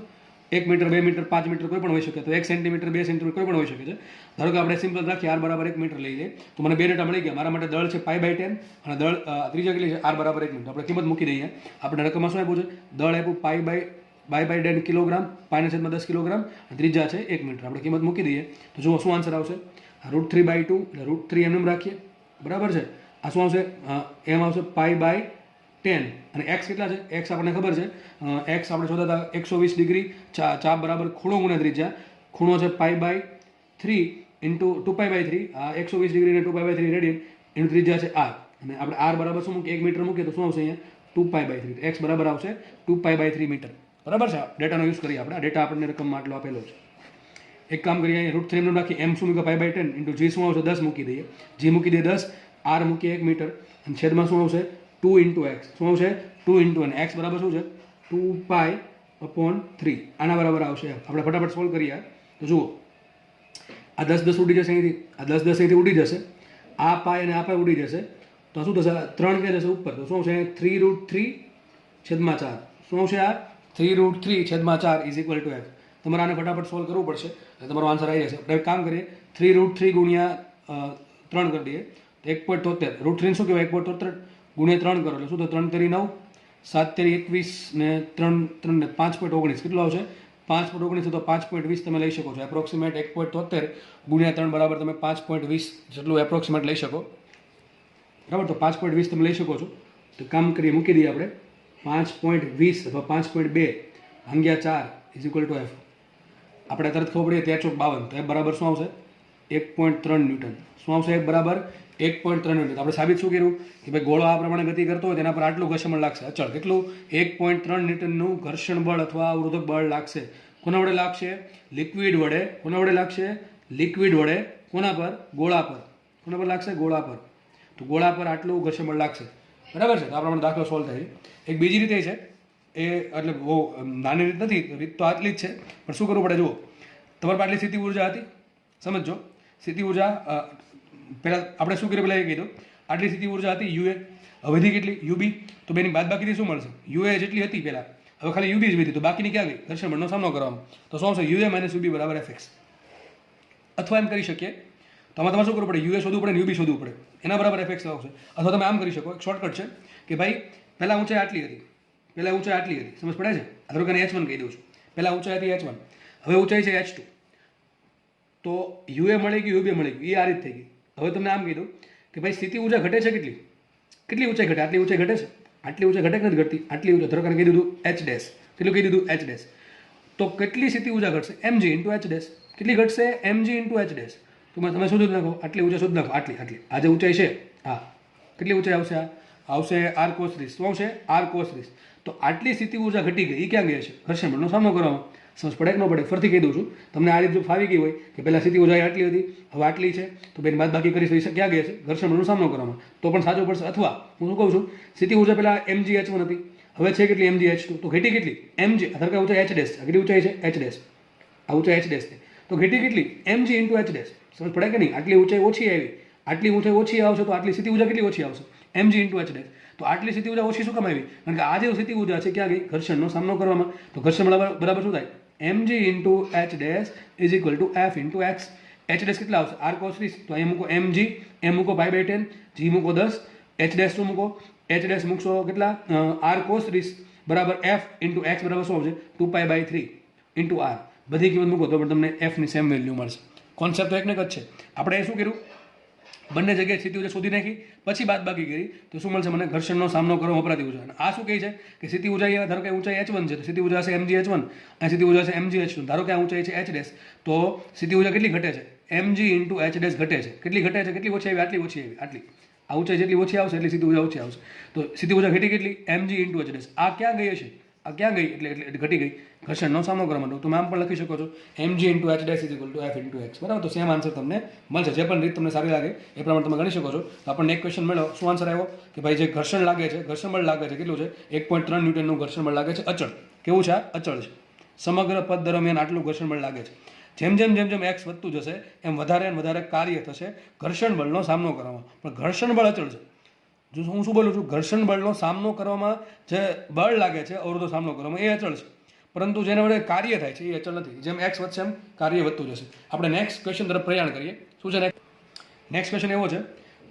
1 મીટર, 2 મીટર, 5 મીટર કોઈ પણ હોઈ શકે. તો 1 સેન્ટીમીટર, 2 સેન્ટીમીટર કોઈ પણ હોઈ શકે છે. ધારો કે આપણે સિમ્પલ રાખીએ આર બરાબર 1 મીટર લઈ લઈએ તો મને 2 ડેટા મળી ગયા. મારા માટે દળ છે π/10 અને દળ ત્રીજા કેટલી છે? આર બરાબર 1 મીટર. આપણે કિંમત મૂકી દઈએ. આપણે રકમમાં શું આપ્યું છે? દળ આપ્યું π/10 કિલોગ્રામ, π/10 કિલોગ્રામ, અને ત્રીજા છે 1 મીટર. આપણે કિંમત મૂકી દઈએ તો જુઓ શું આન્સર આવશે? √3/2 એટલે √3 એમ રાખીએ. બરાબર છે. આ શું આવશે? એમ આવશે π/10. અને એક્સ કેટલા છે? એક્સ આપણને ખબર છે. એક્સ આપણે શોધા હતા 120 ડિગ્રી. ચાપ બરાબર ખૂણો ગુણ્યા ત્રિજ્યા. ખૂણો છે π/3 ઇન્ટુ 2π/3. આ 120 ડિગ્રી ને 2π/3 રેડિયન એનું ત્રિજ્યા છે આર. અને આપણે આર બરાબર શું મૂકીએ? 1 મીટર મૂકીએ તો શું આવશે અહીંયા? 2π/3. એક્સ બરાબર આવશે 2π/3 મીટર. બરાબર છે. ડેટાનો યુઝ કરીએ આપણે. આ ડેટા આપણને રકમમાં આટલો આપેલો છે. એક કામ કરીએ, અહીંયા √3 એમ રાખી, એમ શું મૂકે? π/10 ઇન્ટુ જી શું આવશે? 10 મૂકી દઈએ. જી મૂકી દઈએ 10, આર મૂકીએ 1 મીટર, અને છેદમાં શું આવશે? 2 ઇન્ટુ એક્સ. શું આવશે? 2 ઇન્ટુ, અને એક્સ બરાબર શું છે? 2π/3. આના બરાબર આવશે. આપણે ફટાફટ સોલ્વ કરીએ. તો જુઓ આ 10 ઉડી જશે અહીંથી, આ 10 અહીંથી ઉડી જશે, આ પાય અને આ પાય ઉડી જશે. તો શું થશે? 3 ક્યાં જશે? ઉપર. તો શું આવશે? 3√3/4. શું આવશે? આ 3√3/4 ઇઝ ઇક્વલ ટુ એફ. તમારે આને ફટાફટ સોલ્વ કરવું પડશે એટલે તમારો આન્સર આવી જશે. આપણે એક કામ કરીએ, 3√3 ગુણ્યા 3 કરી દઈએ તો 1.73. √3 શું કહેવાય? 1.73 ગુણ્યા 3 કરો એટલે શું તો 3 તેરી 9, 7 તેરી 21 ને 3 ને 5.19. કેટલો આવશે? 5.19. તો 5.20 તમે લઈ શકો છો એપ્રોક્સિમેટ. 1.73 ગુણ્યા 3 બરાબર તમે 5.20 જેટલું એપ્રોક્સિમેટ લઈ શકો. બરાબર. તો 5.20 તમે લઈ શકો છો. તો કામ કરીએ, મૂકી દઈએ આપણે 5.20 અથવા 5.2 ભાગ્યા 4 ઇઝ ઇક્વલ ટુ એફ. આપણે તરત ખબર પડીએ 13 ચોક 52. તો એફ બરાબર શું આવશે? 1.3 ન્યૂટન. શું આવશે? બરાબર 1.3 ન્યૂટન. આપણે સાબિત શું કર્યું કે ભાઈ ગોળો આ પ્રમાણે ગતિ કરતો હોય તેના પર આટલું ઘર્ષણ બળ લાગશે. અચળ કેટલું? 1.3 ન્યૂટનનું ઘર્ષણ બળ અથવા અવરોધક બળ લાગશે. કોના વડે લાગશે? લિક્વિડ વડે. કોના વડે લાગશે? લિક્વિડ વડે. કોના પર? ગોળા પર. કોના પર લાગશે? ગોળા પર. તો ગોળા પર આટલું ઘર્ષણ બળ લાગશે. બરાબર છે. તો આ પ્રમાણે દાખલો સોલ્વ થાય. એક બીજી રીતે છે, એ એટલે બહુ નાની રીત નથી, રીત તો આટલી જ છે, પણ શું કરવું પડે જુઓ. તમારી પાસે આટલી સ્થિતિ ઉર્જા હતી, સમજો. સ્થિતિ ઉર્જા પહેલાં આપણે શું કર્યું? પહેલાં એ કીધું આટલી સ્થિતિ ઉર્જા હતી યુએ. હવે વધી કેટલી? યુબી. તો બેની બાદબાકીથી શું મળશે? યુએ જેટલી હતી પહેલાં, હવે ખાલી યુબી જ વધી. તો બાકીની ક્યાં ગઈ? ઘર્ષણ બળનો સામનો કરવામાં. તો શું આવશે? યુએ માઇનસ યુબી બરાબર એફએક્સ. અથવા એમ કરી શકીએ, તો આમાં તમારે શું કરવું પડે? યુએ શોધવું પડે ને યુબી શોધવું પડે. એના બરાબર એફએક્સ આવશે. અથવા તમે આમ કરી શકો, એક શોર્ટકટ છે કે ભાઈ પહેલાં ઊંચાઈ આટલી હતી, પહેલાં ઊંચાઈ આટલી હતી, સમજ પડે છે? ધારો કે H1 કહી દઉં છું. પહેલાં ઊંચાઈ હતી H1, હવે ઊંચાઈ છે H2. તો યુએ મળી ગયું, યુબી મળી ગયું, એ આ રીત થઈ ગઈ. હવે તમને આમ કીધું કે ભાઈ સ્થિતિ ઉર્જા ઘટે છે કેટલી? કેટલી ઊંચાઈ ઘટે? આટલી ઊંચાઈ ઘટે છે. આટલી ઊંચાઈ ઘટે કે નથી ઘટતી? આટલી ઊંચાઈ. ધારો કે કહી દીધું H ડેશ. કેટલું કહી દીધું? H dash. તો કેટલી સ્થિતિ ઉર્જા ઘટશે? mg into H dash. કેટલી ઘટશે? mg into H dash. તો તમે શોધી નાખો, આટલી ઊંચાઈ શોધી નાખો. આટલી આ જે ઊંચાઈ છે, હા, કેટલી ઊંચાઈ આવશે? આવશે r cos 30. શું આવશે? r cos 30. તો આટલી સ્થિતિ ઉર્જા ઘટી ગઈ, એ ક્યાં ગઈ છે? ઘર્ષણ બળનો સામનો કરવામાં. સમજ પડે કે ન પડે? ફરીથી કહી દઉં છું, તમને આ રીતે જો ફાવી ગઈ હોય કે પહેલાં સ્થિતિ ઉર્જા આટલી હતી, હવે આટલી છે, તો બેન બાદબાકી કરી ક્યાં ગઈ છે? ઘર્ષણ બળનો સામનો કરવામાં. તો પણ સાચું પડશે. અથવા હું શું કહું છું, સ્થિતિ ઉર્જા પહેલાં mg h1 હતી, હવે છે કેટલી? mg h2. તો ઘટી કેટલી? mg. ધારો કે ઊંચાઈ h ડેશ. કેટલી ઊંચાઈ છે? h dash. આ ઊંચાઈ h ડેશ છે. તો ઘટી કેટલી? mg into h dash. સમજ પડે કે નહીં? આટલી ઊંચાઈ ઓછી આવી, આટલી ઊંચાઈ ઓછી આવશે, તો આટલી સ્થિતિ ઉર્જા કેટલી ઓછી આવશે? mg into h dash. તો આટલી સ્થિતિ ઉર્જા ઓછી શું કામ આવી? કારણ કે આ જે સ્થિતિ ઉર્જા છે ક્યાં ગઈ? ઘર્ષણનો સામનો કરવામાં. તો ઘર્ષણ બરાબર શું થાય? mg into h dash is equal two f into x. h dash કેટલા આવશે? r cos 30. તો અહીંયા મૂકો mg, m મૂકો પાઈ બાય 10, g મૂકો 10, h ડેશ શું મૂકો? h ડેશ મૂકશો કેટલા? r cos 30 બરાબર f ઇન્ટુ એક્સ બરાબર શું આવશે? 2 પાઈ બાય 3 ઇન્ટુ r. બધી કિંમત મૂકો તો પણ તમને f ની સેમ વેલ્યુ મળશે. કોન્સેપ્ટ તો એકને જ છે. આપણે શું કર્યું? બંને જગ્યાએ સ્થિતિ ઉર્જા શોધી નાખી, પછી બાદબાકી કરી, તો શું મળશે મને? ઘર્ષણનો સામનો કરવા વપરાતી ઉર્જા. અને આ શું કહે છે કે સ્થિતિ ઉર્જા, ધારો કે ઊંચાઈ h1 છે, તો સ્થિતિ ઉર્જા છે mg h1, અને સ્થિતિ ઉર્જા છે mg h2. ધારો કે આ ઊંચાઈ છે h ડેશ, તો સ્થિતિ ઉર્જા કેટલી ઘટે છે? mg ઇન્ટુ h ડેશ ઘટે છે. કેટલી ઘટે છે? કેટલી ઓછી આવી? આટલી ઓછી આવી. આટલી. આ ઊંચાઈ જેટલી ઓછી આવશે એટલી સ્થિતિ ઉર્જા ઓછી આવશે. તો સ્થિતિ ઉર્જા ઘટી કેટલી? mg into h dash. આ ક્યાં ગઈ હશે? આ ક્યાં ગઈ? એટલે ઘટી ગઈ ઘર્ષણનો સામનો કરવા માટે. તમે આમ પણ લખી શકો છો mg into h dash is equal two f into x. બરાબર? તો સેમ આન્સર તમને મળશે. જે પણ રીત તમને સારી લાગે એ પ્રમાણે તમે ગણી શકો છો. તો આપણને એક ક્વેશ્ચન મળ્યો. શું આન્સર આવ્યો? કે ભાઈ જે ઘર્ષણ લાગે છે, ઘર્ષણ બળ લાગે છે, કેટલું છે? 1.3 ન્યૂટનનું ઘર્ષણ બળ લાગે છે. અચળ. કેવું છે? અચળ છે. સમગ્ર પદ દરમિયાન આટલું ઘર્ષણ બળ લાગે છે. જેમ જેમ x વધતું જશે એમ વધારે ને વધારે કાર્ય થશે ઘર્ષણ બળનો સામનો કરવામાં. પણ ઘર્ષણ બળ અચળ છે. જો હું શું બોલું છું? ઘર્ષણ બળનો સામનો કરવામાં જે બળ લાગે છે, અવરોધનો સામનો કરવામાં, એ અચળ છે. પરંતુ જેના વડે કાર્ય થાય છે એ અચળ નથી. જેમ x વધશે એમ કાર્ય વધતું જશે. આપણે નેક્સ્ટ ક્વેશ્ચન તરફ પ્રયાણ કરીએ. શું છે નેક્સ્ટ ક્વેશ્ચન? એવો છે,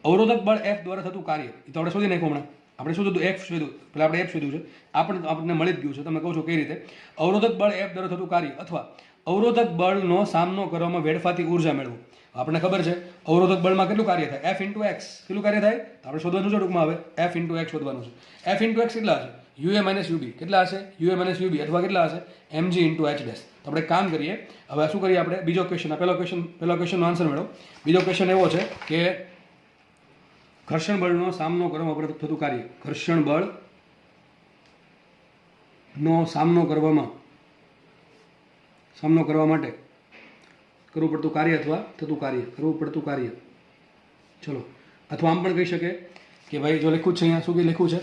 અવરોધક બળ f દ્વારા થતું કાર્ય. એ તો આપણે શોધી નાખ્યું હમણાં. આપણે શું થતું? f શોધ્યું. પેલા આપણે f શોધ્યું છે. આપણને મળી જ ગયું છે. તમે કહો છો કઈ રીતે? અવરોધક બળ f દ્વારા થતું કાર્ય અથવા અવરોધક બળનો સામનો કરવામાં વેડફાતી ઉર્જા મેળવો. આપણને ખબર છે અવરોધક બળમાં કેટલું કાર્ય થાય? f into x. કેટલું કાર્ય થાય? આપણે શોધવાનું છે ટૂંકમાં. હવે f ઇન્ટુ એક્સ શોધવાનું છે. f ઇન્ટુ એક્સ કેટલા હશે? UA minus UB. કેટલા હશે? UA minus UB. અથવા કેટલા હશે? mg into h dash. તો આપણે કામ કરીએ. હવે શું કરીએ આપણે? બીજો ક્વેશ્ચન. પહેલો ક્વેશ્ચનનો આન્સર મેળવો. બીજો ક્વેશ્ચન એવો છે કે ઘર્ષણ બળનો સામનો કરવામાં થતું કાર્ય. ઘર્ષણ બળનો સામનો કરવા માટે કરવું પડતું કાર્ય અથવા થતું કાર્ય. કરવું પડતું કાર્ય. ચલો. અથવા આમ પણ કહી શકે કે ભાઈ જો લખ્યું છે અહીંયા, શું કે લખ્યું છે?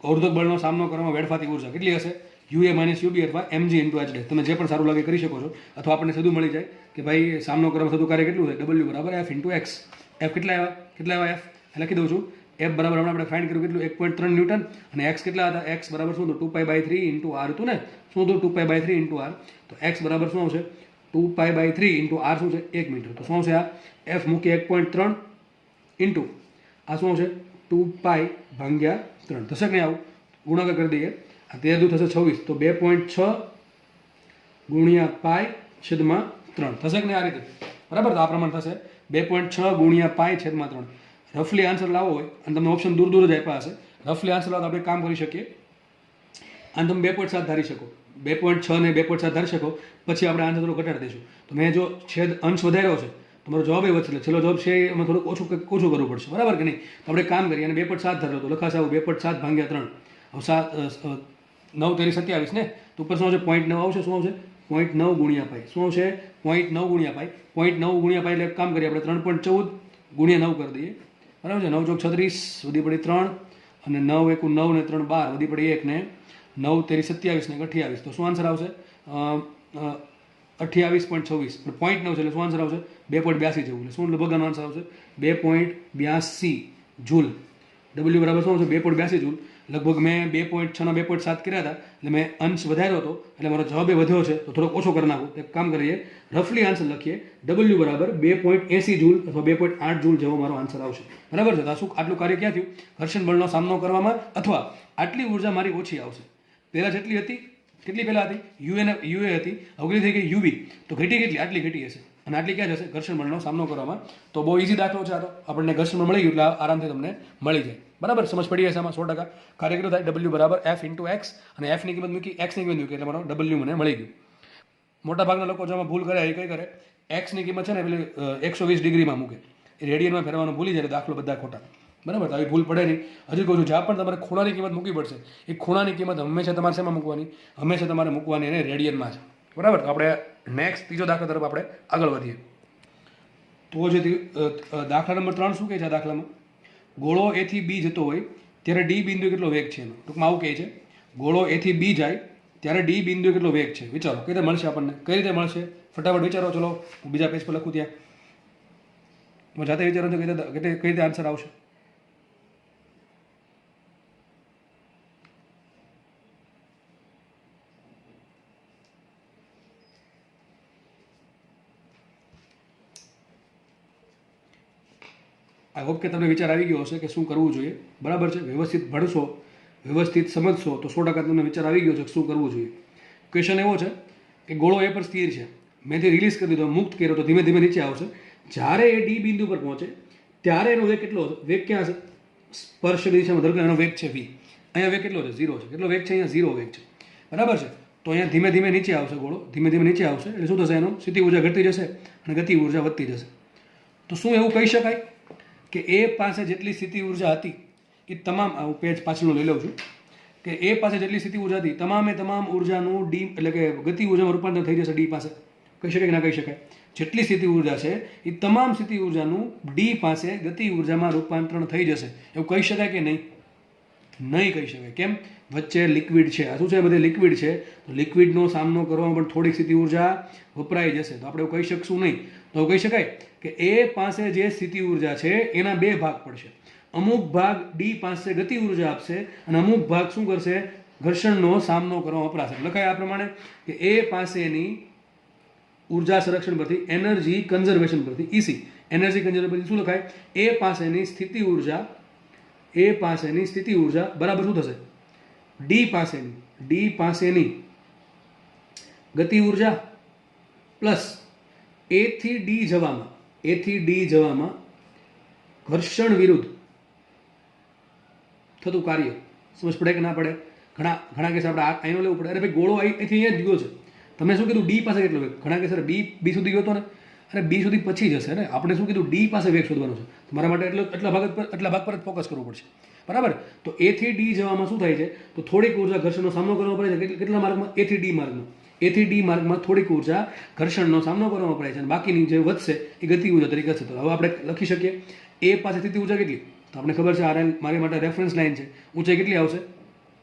અવરોધક બળનો સામનો કરવામાં વેડફાતી ઉર્જા કેટલી હશે? યુએ માઇનસ યુબી અથવા mg ઇન્ટુ h ડેશ. તમે જે પણ સારું લાગે કરી શકો છો. અથવા આપણને સીધું મળી જાય કે ભાઈ સામનો કરવામાં થતું કાર્ય કેટલું છે? w બરાબર f ઇન્ટુ એક્સ. f કેટલા આવ્યા? f લખી દઉં છું. f બરાબર હમણાં આપણે ફાઇન્ડ કર્યું કેટલું? 1.3 ન્યૂટન. અને x કેટલા હતા? x બરાબર શું હતું? 2 પાઈ બાય 3 ઇન્ટુ r હતું ને? શું હતું? 2 પાઈ બાય 3 ઇન્ટુ r. તો x બરાબર શું આવશે? 2 પાઈ બાય 3 ઇન્ટુ r શું છે? 1 મીટર. તો શું આવશે? આ f મૂકી 1.3 ઇન્ટુ આ શું આવશે? 2 પાઈ ભાગ્યા 3. થશે કે નહીં? આવું ગુણાકાર કરી દઈએ. આ 13 દુ થશે 26. તો 2.6 ગુણ્યા પાઈ છેદમાં 3 થશે કે નહીં? આ રીતે. બરાબર? તો આ પ્રમાણે થશે 2.6 ગુણ્યા પાઈ છેદમાં 3. રફલી આન્સર લાવવો હોય અને તમને ઓપ્શન દૂર જ આપ્યા હશે, રફલી આન્સર લાવો તો આપણે કામ કરી શકીએ. અને તમે 2.7 ધારી શકો. 2.6 ને 2.7 ધારી શકો, પછી આપણે આન્સર થોડો ઘટાડી દઈશું. તો મેં જો છેદ અંશ વધાર્યો છે તો મારો જવાબ એ વધશે, એટલે છેલ્લો જવાબ છે એમાં થોડુંક ઓછું કરવું પડશે, બરાબર કે નહીં? તો આપણે કામ કરીએ અને 2.7 ધારો તો લખાશે આવું 2.7 ભાગ્યા 3. હવે 9 તેરી 27 ને, તો ઉપર શું આવશે? 0.9 આવશે. શું આવશે? 0.9 ગુણ્યા પાઈ. શું આવશે? 0.9 ગુણ્યા પાઈ. 0.9 ગુણ્યા પાઈ એટલે કામ કરીએ આપણે 3.14 ગુણ્યા 9 કરી દઈએ, બરાબર છે? 9 ચોક 36 વધી પડી 3 અને 9 એકુ 9 ને 3 12 વધી પડી 1 ને 9 તેરી 27 ને 28. તો શું આન્સર આવશે? 28.26. 0.9 છે એટલે શું આન્સર આવશે? 2.82 જેવું. એટલે શું લગભગ આનો આન્સર આવશે? 2.82 જૂલ. ડબલ્યુ બરાબર શું આવશે? 2.82 જૂલ. લગભગ મેં 2.6 ના 2.7 કર્યા હતા, એટલે મેં અંશ વધાર્યો હતો, એટલે મારો જવાબ એ વધ્યો છે, તો થોડોક ઓછો કરી નાખું. એક કામ કરીએ, રફલી આન્સર લખીએ. ડબલ્યુ બરાબર 2.80 જૂલ અથવા 2.8 જૂલ જેવો મારો આન્સર આવશે, બરાબર છે? તો આ શું આટલું કાર્ય ક્યાં થયું? ઘર્ષણ બળનો સામનો કરવામાં, અથવા આટલી ઉર્જા મારી ઓછી આવશે. પહેલાં જેટલી હતી, કેટલી પહેલાં હતી? યુએ હતી, હવે થઈ ગઈ યુવી. તો ઘટી કેટલી? આટલી ઘટી હશે. અને આટલી ક્યાં જશે? ઘર્ષણ બળનો સામનો કરવામાં. તો બહુ ઇઝી દાખલો છે આ તો. આપણને ઘર્ષણ બળ મળી ગયું એટલે આરામથી તમને મળી જાય, બરાબર? સમજ પડી હશે આમાં 100%. કાર્ય કેટલું થાય? ડબલ્યુ બરાબર એફ ઇન્ટુ એક્સ, અને એફની કિંમત મૂકી, એક્સની કિંમત મૂકી, એટલે મારો ડબલ્યુ મને મળી ગયું. મોટાભાગના લોકો જેમાં ભૂલ કરે એ કઈ કરે? એક્સની કિંમત છે ને પેલી 120 ડિગ્રીમાં મૂકે, એ રેડિયનમાં ફેરવાનું ભૂલી જાય, દાખલો બધા ખોટા, બરાબર? તો આવી ભૂલ પડે નહીં. હજુ કહું છું, જ્યાં પણ તમારે ખૂણાની કિંમત મૂકવી પડશે, એ ખૂણાની કિંમત હંમેશા તમારે શેમાં મૂકવાની? હંમેશા તમારે મૂકવાની એને રેડિયનમાં છે, બરાબર? તો આપણે નેક્સ્ટ ત્રીજો દાખલા તરફ આપણે આગળ વધીએ. તો જે દાખલા નંબર 3 શું કહે છે? આ દાખલામાં ગોળો એ થી બી જતો હોય ત્યારે ડી બિંદુ કેટલો વેગ છે? એનો ટૂંકમાં આવું કહે છે, ગોળો એ થી બી જાય ત્યારે ડી બિંદુ કેટલો વેગ છે? વિચારો કઈ રીતે મળશે આપણને, કઈ રીતે મળશે? ફટાફટ વિચારો. ચલો હું બીજા પેજ પર લખું, ત્યાં જાતે વિચારો છો કઈ રીતે આન્સર આવશે. આઈ હોપ કે તમને વિચાર આવી ગયો હશે કે શું કરવું જોઈએ, બરાબર છે? વ્યવસ્થિત ભણશો, વ્યવસ્થિત સમજશો તો 100% તમને વિચાર આવી ગયો છે કે શું કરવું જોઈએ. ક્વેશ્ચન એવો છે કે ગોળો એ પર સ્થિર છે, મેં તે રિલીઝ કરી દીધો, મુક્ત કર્યો, તો ધીમે ધીમે નીચે આવશે. જ્યારે એ ડી બિંદુ પર પહોંચે ત્યારે એનો વેગ કેટલો હશે? વેગ ક્યાં હશે? સ્પર્શ દિશામાં. ધારો કે એનો વેગ છે v, અહીંયા વેગ કેટલો છે? 0 છે. કેટલો વેગ છે? અહીંયા 0 વેગ છે, બરાબર છે? તો અહીંયા ધીમે ધીમે નીચે આવશે ગોળો, ધીમે ધીમે નીચે આવશે, એટલે શું થશે? એનો સ્થિતિ ઉર્જા ઘટતી જશે અને ગતિ ઉર્જા વધતી જશે. તો શું એવું કહી શકાય કે એ પાસે જેટલી સ્થિતિ ઉર્જા હતી એ તમામ, હું પેજ પાછળનું લઈ લઉં છું, કે એ પાસે જેટલી સ્થિતિ ઉર્જા હતી તમામે તમામ ઉર્જાનું ડી એટલે કે ગતિ ઉર્જામાં રૂપાંતર થઈ જશે ડી પાસે. કહી શકાય કે ના કહી શકાય? જેટલી સ્થિતિ ઉર્જા છે એ તમામ સ્થિતિ ઉર્જાનું ડી પાસે ગતિ ઉર્જામાં રૂપાંતરણ થઈ જશે. એવું કહી શકાય કે નહીં? નહીં કહી શકાય. કેમ? વચ્ચે લિક્વિડ છે. આ શું છે? બધે લિક્વિડ છે, તો લિક્વિડનો સામનો કરવામાં પણ થોડીક સ્થિતિ ઉર્જા વપરાઈ જશે. તો આપણે એવું કહી શકશું નહીં. તો કહી શકાય કે એ પાસે જે સ્થિતિ ઉર્જા છે એના બે ભાગ પડશે. અમુક ભાગ ડી પાસે ગતિ ઉર્જા આપશે અને અમુક ભાગ શું કરશે? ઘર્ષણનો સામનો કરવામાં વપરાશે. લખાય આ પ્રમાણે કે એ પાસેની ઉર્જા સંરક્ષણ પરથી, એનર્જી કન્ઝર્વેશન પરથી, ઈસી એનર્જી કન્ઝર્વેશન પરથી શું લખાય? એ પાસેની સ્થિતિ ઉર્જા, એ પાસેની સ્થિતિ ઉર્જા બરાબર શું થશે? ડી પાસેની ગતિ ઉર્જા પ્લસ એ થી ડી જવામાં ઘર્ષણ વિરુદ્ધ થતું કાર્ય. સમજ પડે કે ના પડે? ઘણા કેસ આપણે અહીંનો લેવું પડે. અરે ભાઈ ગોળો અહીંથી અહીંયા જ ગયો છે, તમે શું કીધું? ડી પાસે કેટલો વેગ? ઘણા કે સર બી સુધી ગયો હતો ને, અરે બી સુધી પછી જશે ને. આપણે શું કીધું? ડી પાસે વેગ શોધવાનો છે. તમારા માટે એટલા ભાગ પર જ ફોકસ કરવું પડશે, બરાબર? તો એ થી ડી જવામાં શું થાય છે? તો થોડીક ઉર્જા ઘર્ષણનો સામનો કરવો પડે છે. કેટલા માર્ગમાં? એ થી ડી માર્ગમાં થોડીક ઉર્જા ઘર્ષણનો સામનો કરવો પડે છે, અને બાકીની જે વધશે એ ગતિ ઉર્જા તરીકે હશે. તો હવે આપણે લખી શકીએ એ પાસે સ્થિતિ ઉર્જા કેટલી? તો આપણે ખબર છે આર મારી માટે રેફરન્સ લાઈન છે, ઊંચાઈ કેટલી આવશે?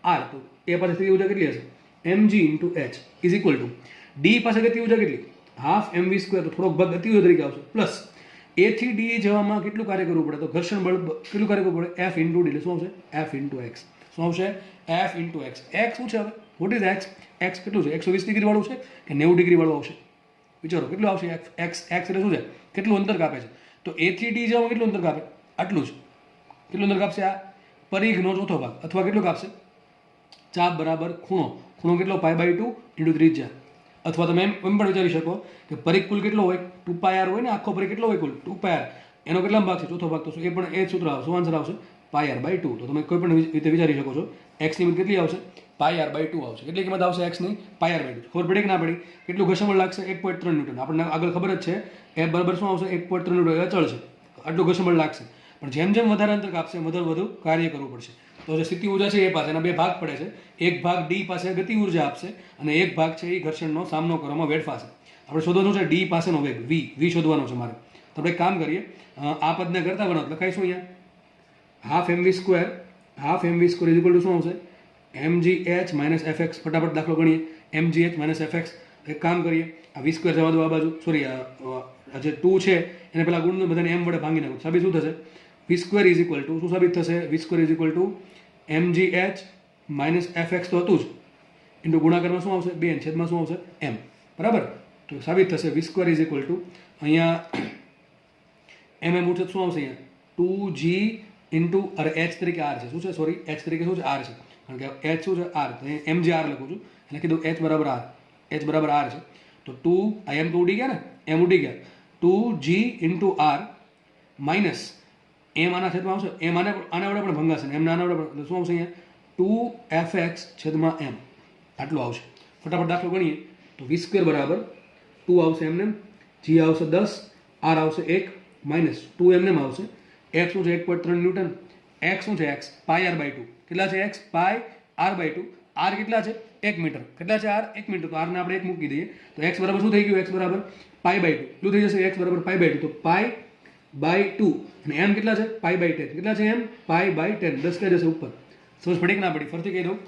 આર. તો એ પાસે સ્થિતિ ઉર્જા કેટલી હશે? mg into H is equal two D પાસે ગતિ ઉર્જા કેટલી? Half mv square. તો થોડોક ભાગ ગતિ ઉર્જા તરીકે આવશે, પ્લસ એ થી ડી જવામાં કેટલું કાર્ય કરવું પડે? તો ઘર્ષણ બળ કેટલું કાર્ય કરવું પડે? F into D. એટલે શું આવશે? F into x. શું આવશે? F into x. એક્સ શું છે હવે? What is x? એક્સ કેટલું છે? 120 ડિગ્રી વાળું છે કે 90 ડિગ્રી વાળું આવશે? વિચારો કેટલું આવશે? એક્સ એટલે શું છે? કેટલું અંતર કાપે છે? તો એ થી ડી જવામાં કેટલું અંતર કાપે? આટલું જ. કેટલું અંતર કાપશે? આ પરિઘનો ચોથો ભાગ. અથવા કેટલું કાપશે? ચાપ બરાબર ખૂણો કેટલો? π/2 ઇન્ટુ ત્રિજ્યા. અથવા તમે એમ પણ વિચારી શકો કે પરિઘ કુલ કેટલો હોય? 2πr હોય ને, આખો પરિઘ કેટલો હોય કુલ? 2πr. એનો કેટલા ભાગ છે? ચોથો ભાગ. તો એ પણ એ જ સૂત્ર આવશે. શું આન્સર આવશે? πr/2. તો તમે કોઈ પણ રીતે વિચારી શકો છો. એક્સની કિંમત કેટલી આવશે? પાઈ આર બાય 2 આવશે. કેટલી કિંમત આવશે એક્સની? પાઈ આર બાય 2. ખબર પડી કે ના પડી? કેટલું ઘર્ષણ લાગશે? 1.3 ન્યૂટન. આપણને આગળ ખબર જ છે એ બરાબર શું આવશે? 1.3 ન્યૂટન અચળ છે, આટલું ઘર્ષણ લાગશે. પણ જેમ જેમ વધારે અંતર કાપશે વધુ કાર્ય કરવું પડશે. તો જે સ્થિતિ ઉર્જા છે એ પાસે એના બે ભાગ પડે છે. એક ભાગ ડી પાસે ગતિ ઉર્જા આપશે અને એક ભાગ છે એ ઘર્ષણનો સામનો કરવામાં વેડફાશે. આપણે શોધવાનું છે ડી પાસેનો વેગ વી શોધવાનો છે મારે. તો આપણે એક કામ કરીએ, આ પદને કરતા બનાવો લખાઈશું અહીંયા half M v square is equal to શું આવશે? mgh minus fx. ફટાફટ દાખલો ગણીએ. mgh minus fx. એક કામ કરીએ, આ વી સ્ક્વેર જવા દો આ બાજુ, સોરી આ જે 2 છે એને પેલા ગુણને બધાને m વડે ભાંગી નાખો. સાબિત શું થશે? V square is equal to શું સાબિત થશે? V square is equal to mgh minus fx તો હતું જ, ઇન્ટુ ગુણાકારમાં શું આવશે? 2 છેદમાં શું આવશે? m. બરાબર. તો સાબિત થશે V square is equal two અહીંયા m ઉઠે શું આવશે? અહીંયા 2g ઇન્ટુ અરે h તરીકે r છે. શું છે? સોરી, h તરીકે શું છે? r છે. કારણ કે h શું છે? r. તો અહીંયા mgr લખું છું અને કીધું h બરાબર r. h બરાબર r છે. તો 2 આ m તો ઉડી ગયા ને, m ઉડી ગયા. 2g into r minus m આના છેદમાં આવશે, m આના વડે પણ ભંગાશે ને m આના વડે પણ. શું આવશે અહીંયા? 2fx છેદમાં m. આટલું આવશે. ફટાફટ દાખલો ગણીએ તો વી સ્ક્વેર બરાબર 2 આવશે એમને, g આવશે 10, r આવશે 1 માઇનસ 2 એમને આવશે. x શું છે? 1.3 ન્યૂટન. x શું છે? x pi r by 2. કેટલા છે x? Pi r by 2. r કેટલા છે? 1 મીટર. કેટલા છે r? 1 મીટર. તો r ને આપણે 1 મૂકી દઈએ તો x બરાબર શું થઈ ગયું? x બરાબર પાઈ બાય 2. એટલું થઈ જશે x બરાબર પાઈ બાય 2. તો પાઈ બાય 2 અને m કેટલા છે? Pi by 10. કેટલા છે m? Pi by 10. 10 કઈ જશે ઉપર? સમજ પડી કે ના પડી? ફરીથી કહી દઉં,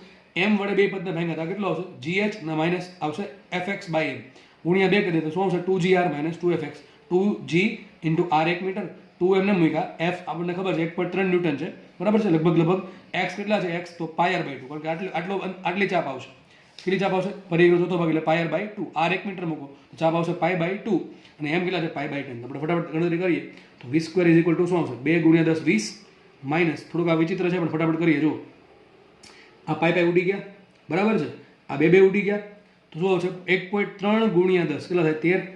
m વડે બે પદને ભાંગ્યા હતા કેટલો આવશે? gh ના માઇનસ આવશે fx બાય m ગુણ્યા 2 કરી દે તો શું આવશે? 2gr minus 2fx. 2g into r 1 metre, 2 એમને મૂક્યા, f આપણને ખબર છે 1.3 ન્યૂટન છે. બરાબર છે. લગભગ x કેટલા છે? x તો પાઈ આર બાય 2. કારણ કે આટલી ચાપ આવશે. કેટલી ચાપ આવશે? પરિઘનો ચોથો ભાગ એટલે પાઈ આર બાય 2. r 1 મીટર મૂકો તો ચાપ આવશે પાઈ બાય 2 અને m કેટલા છે? Pi by 10. આપણે ફટાફટ ગણતરી કરીએ તો v square is equal to શું આવશે? 2 ગુણ્યા 10 20 માઇનસ થોડુંક આ વિચિત્ર છે પણ ફટાફટ કરીએ. જો આ પાઈ ઉડી ગયા. બરાબર છે. આ બે ઉડી ગયા તો શું આવશે? 1.3 ગુણ્યા 10 કેટલા થાય? 13.